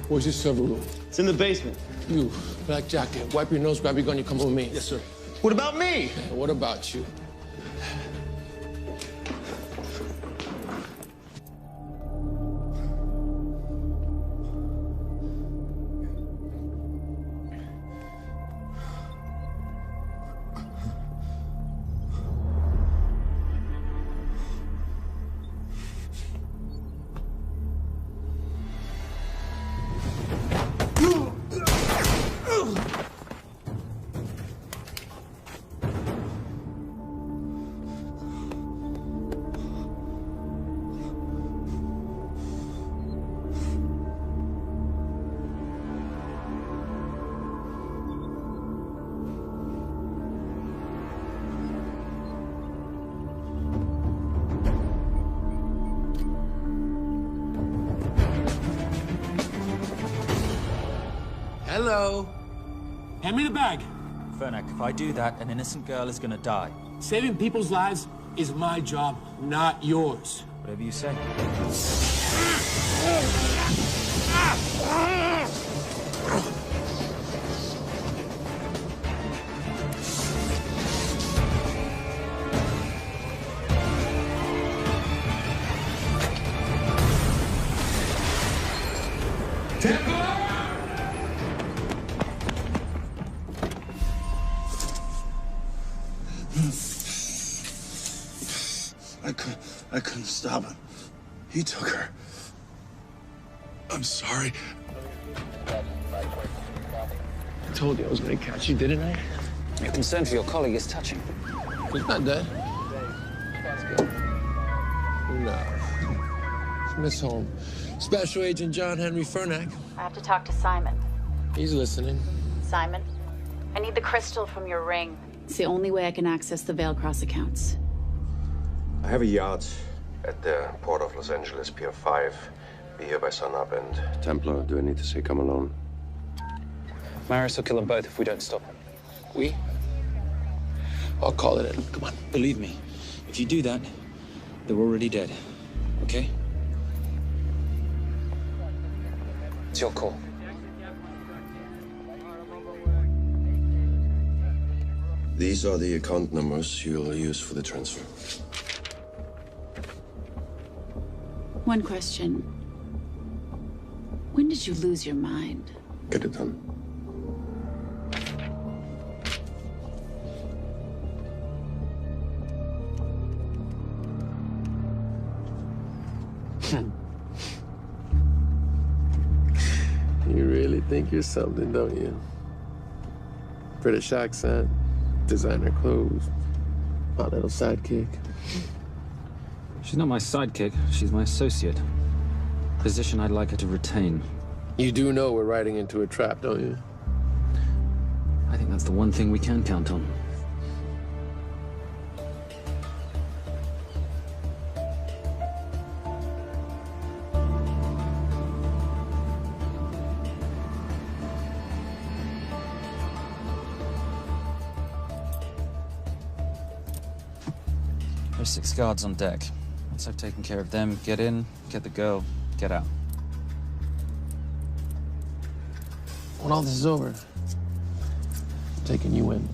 Where's your server room? It's in the basement. You, black jacket, wipe your nose, grab your gun, you come with me. Yes, sir. What about me? What about you? Hello. Hand me the bag. Fernack, if I do that, an innocent girl is gonna die. Saving people's lives is my job, not yours. Whatever you say. Stop him. He took her. I'm sorry. I told you I was gonna catch you, didn't I? Your concern for your colleague is touching. He's not dead. No. It's Miss Holmes. Special Agent John Henry Fernack. I have to talk to Simon. He's listening. Simon, I need the crystal from your ring. It's the only way I can access the Veilcross accounts. I have a yacht at the port of Los Angeles, Pier 5. Be here by sunup, and Templar, do I need to say come alone? Maris will kill them both if we don't stop him. We? I'll call it in. Come on. Believe me, if you do that, they're already dead. Okay? It's your call. These are the account numbers you'll use for the transfer. One question. When did you lose your mind? Get it done. You really think you're something, don't you? British accent, designer clothes, my little sidekick. She's not my sidekick, she's my associate. Position I'd like her to retain. You do know we're riding into a trap, don't you? I think that's the one thing we can count on. There's 6 guards on deck. Once I've taken care of them, get in, get the girl, get out. When all this is over, I'm taking you in.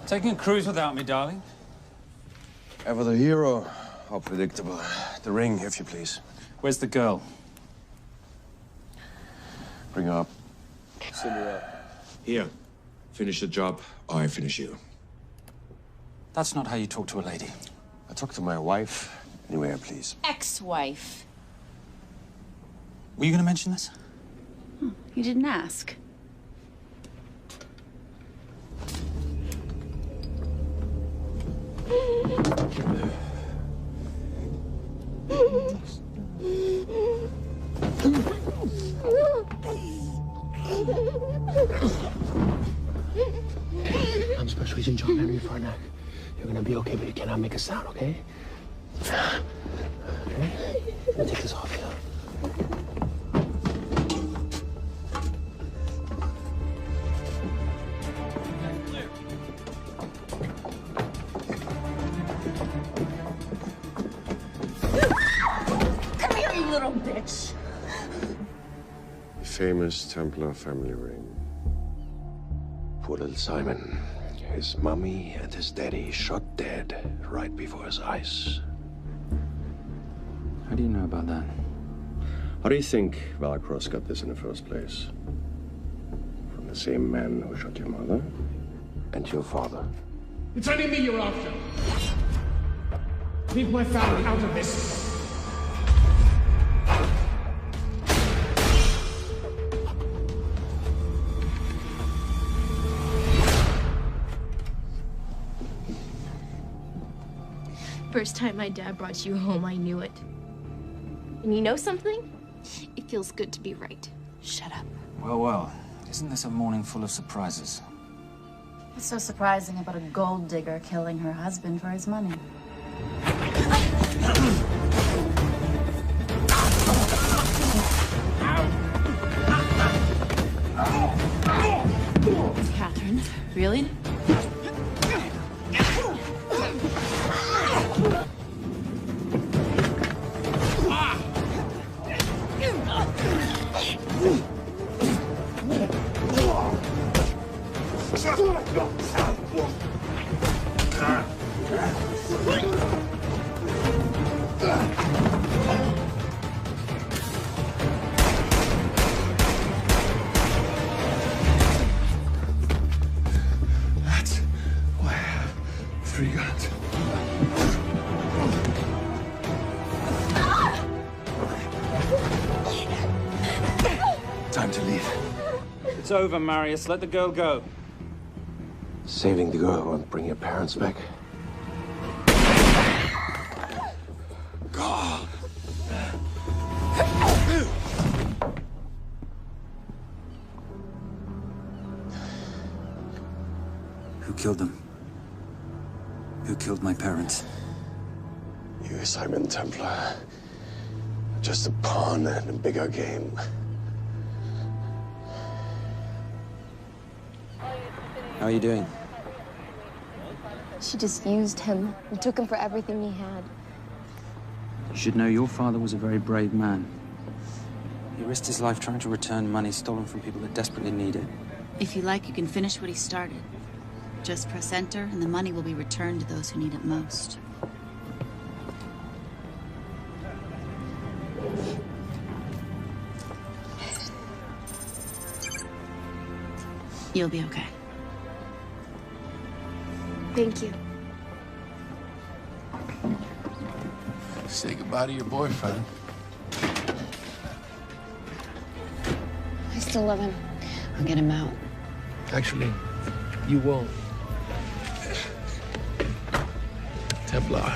Taking a cruise without me, darling? Ever the hero? How predictable. The ring, if you please. Where's the girl? Bring her up. Send her up. Here. Finish the job, or I finish you. That's not how you talk to a lady. I talk to my wife. Anywhere, please. Ex-wife. Were you going to mention this? You didn't ask. I'm Special Agent John Henry Fernack. You're gonna be okay, but you cannot make a sound, okay? Okay? Let me take this off you. Come here, you little bitch. Famous Templar family ring. Poor little Simon. His mummy and his daddy shot dead right before his eyes. How do you know about that? How do you think Veilcross got this in the first place? From the same man who shot your mother and your father. It's only me you're after. Leave my family out of this. First time my dad brought you home, I knew it. And you know something? It feels good to be right. Shut up. Well, well. Isn't this a morning full of surprises? What's so surprising about a gold digger killing her husband for his money? Catherine, really? It's over, Marius. Let the girl go. Saving the girl won't bring your parents back. God. Who killed them? Who killed my parents? You, Simon Templar. Just a pawn in a bigger game. How are you doing? She just used him and took him for everything he had. You should know your father was a very brave man. He risked his life trying to return money stolen from people that desperately need it. If you like, you can finish what he started. Just press enter, and the money will be returned to those who need it most. You'll be okay. Thank you. Say goodbye to your boyfriend. I still love him. I'll get him out. Actually, you won't. Templar.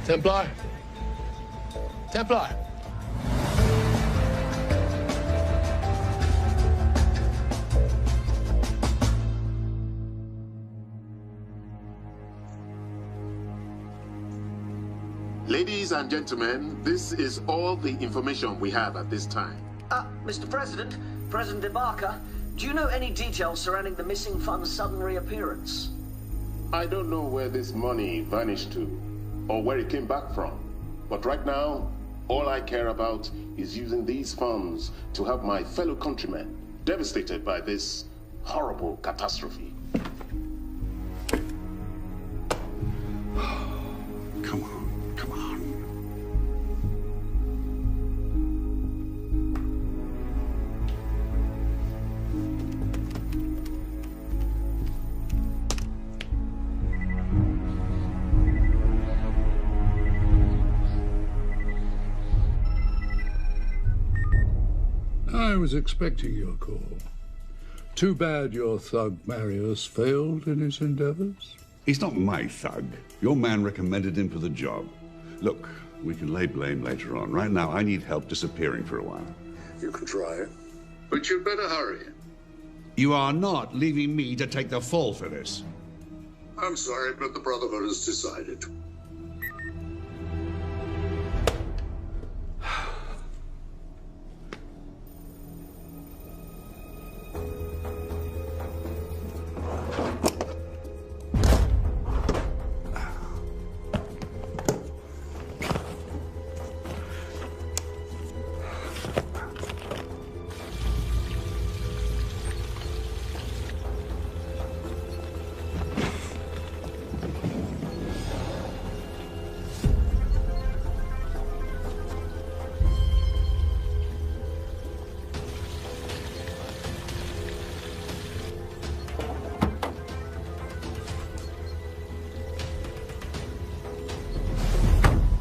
Templar. Templar. Ladies and gentlemen, this is all the information we have at this time. Mr. President, President Ibaka, do you know any details surrounding the missing fund's sudden reappearance? I don't know where this money vanished to, or where it came back from. But right now, all I care about is using these funds to help my fellow countrymen devastated by this horrible catastrophe. Come on, come on. I was expecting your call. Too bad your thug Marius failed in his endeavors. He's not my thug. Your man recommended him for the job. Look, we can lay blame later on. Right now, I need help disappearing for a while. You can try, but you'd better hurry. You are not leaving me to take the fall for this. I'm sorry, but the Brotherhood has decided.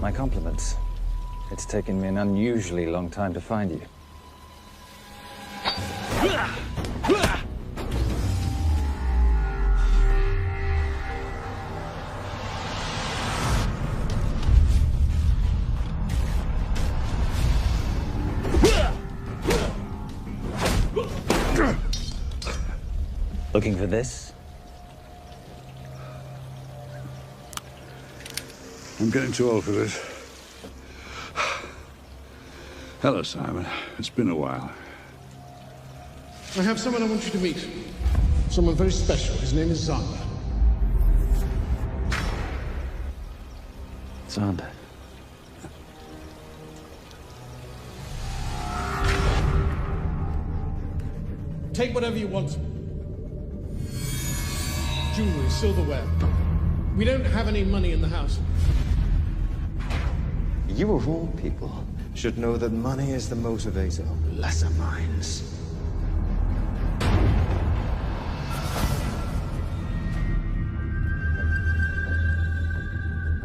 My compliments. It's taken me an unusually long time to find you. Looking for this? I'm getting too old for this. Hello, Simon. It's been a while. I have someone I want you to meet. Someone very special. His name is Zander. Zander. Take whatever you want. Jewelry, silverware. We don't have any money in the house. You of all people should know that money is the motivator of lesser minds.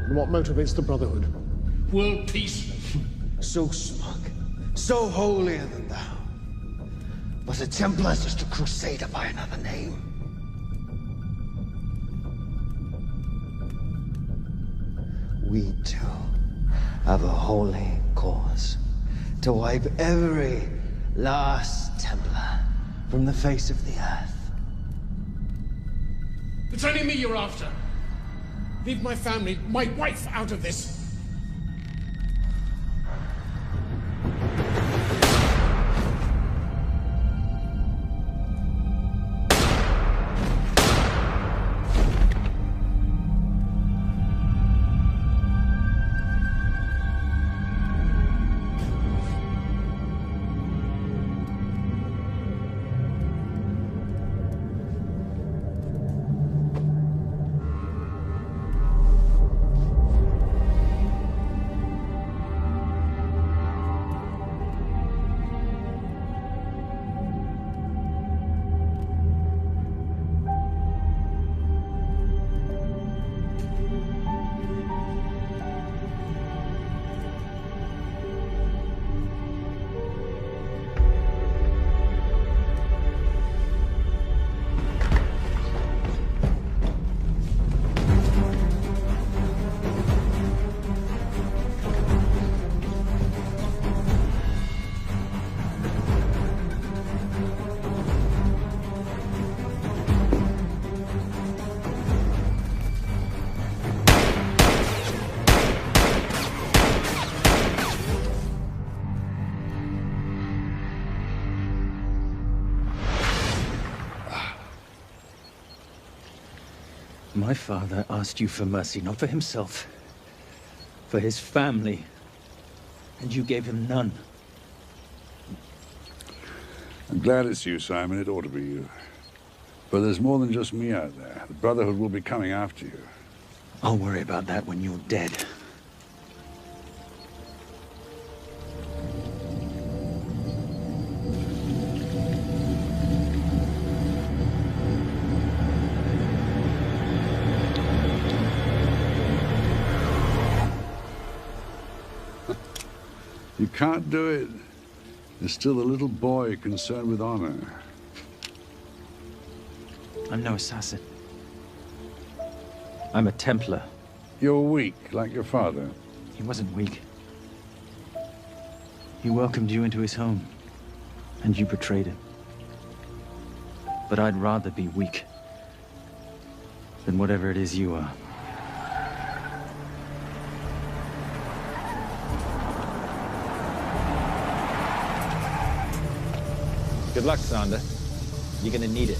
What motivates the Brotherhood? World peace. So smug, so holier than thou. But a Templar is just a crusader by another name. We too have a holy cause to wipe every last Templar from the face of the earth. It's only me you're after. Leave my family, my wife, out of this. My father asked you for mercy, not for himself, for his family, and you gave him none. I'm glad it's you, Simon. It ought to be you. But there's more than just me out there. The Brotherhood will be coming after you. I'll worry about that when you're dead. You can't do it. There's still a little boy concerned with honor. I'm no assassin. I'm a Templar. You're weak, like your father. He wasn't weak. He welcomed you into his home, and you betrayed him. But I'd rather be weak than whatever it is you are. Good luck, Sander. You're gonna need it.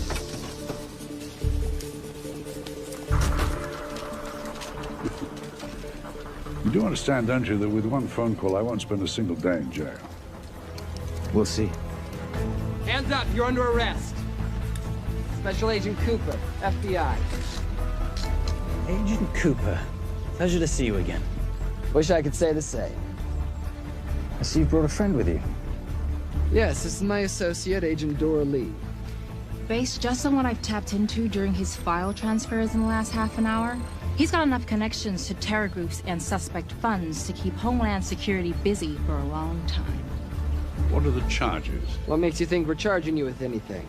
You do understand, don't you, that with one phone call, I won't spend a single day in jail. We'll see. Hands up, you're under arrest. Special Agent Cooper, FBI. Agent Cooper, pleasure to see you again. Wish I could say the same. I see you brought a friend with you. Yes, this is my associate, Agent Dora Lee. Based just on what I've tapped into during his file transfers in the last half an hour, he's got enough connections to terror groups and suspect funds to keep Homeland Security busy for a long time. What are the charges? What makes you think we're charging you with anything?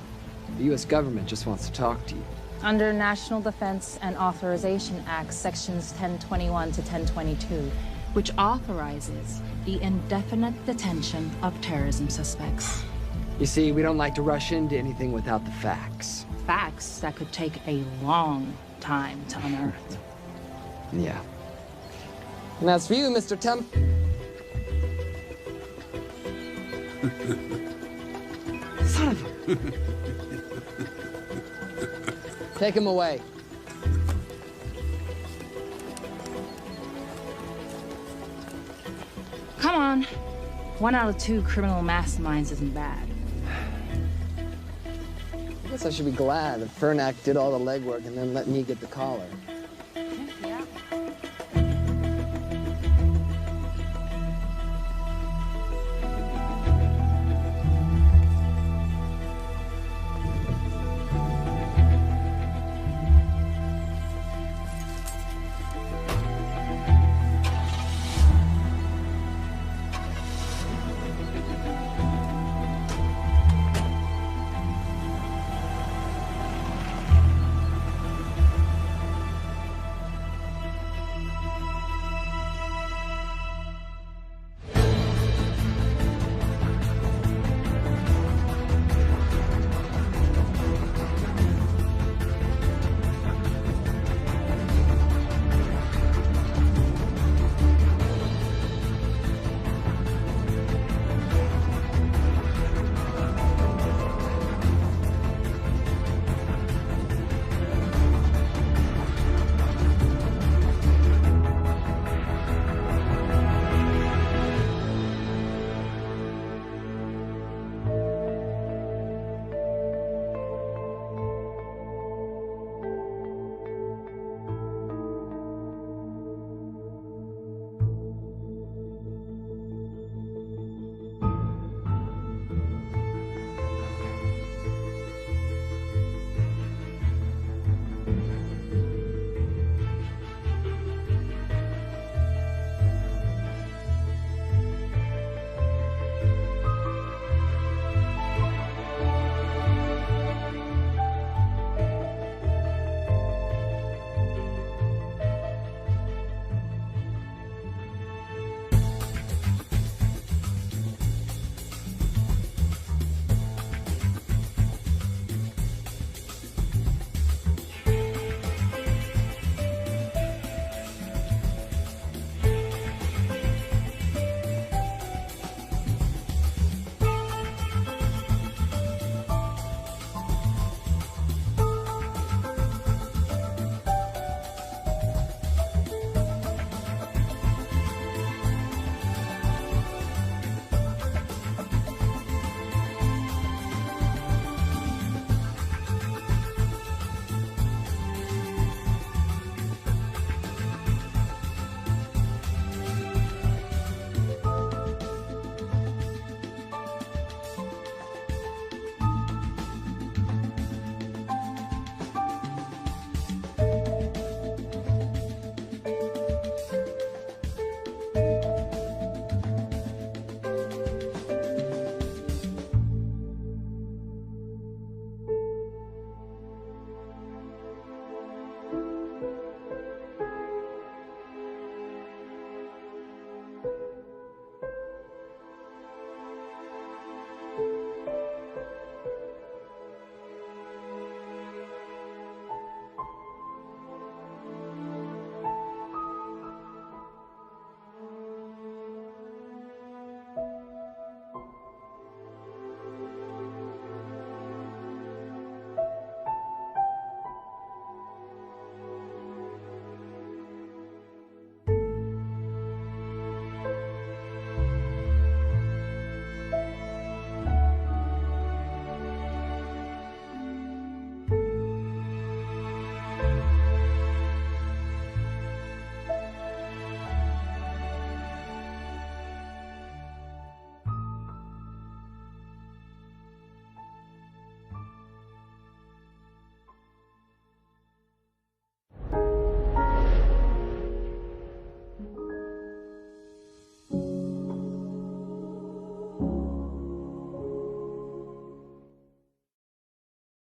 The U.S. government just wants to talk to you. Under National Defense and Authorization Act, Sections 1021 to 1022, which authorizes the indefinite detention of terrorism suspects. You see, we don't like to rush into anything without the facts. Facts that could take a long time to unearth. Yeah. And as for you, Mr. Temp... Son of a... Take him away. Come on. 1 out of 2 criminal masterminds isn't bad. I guess I should be glad that Fernak did all the legwork and then let me get the collar.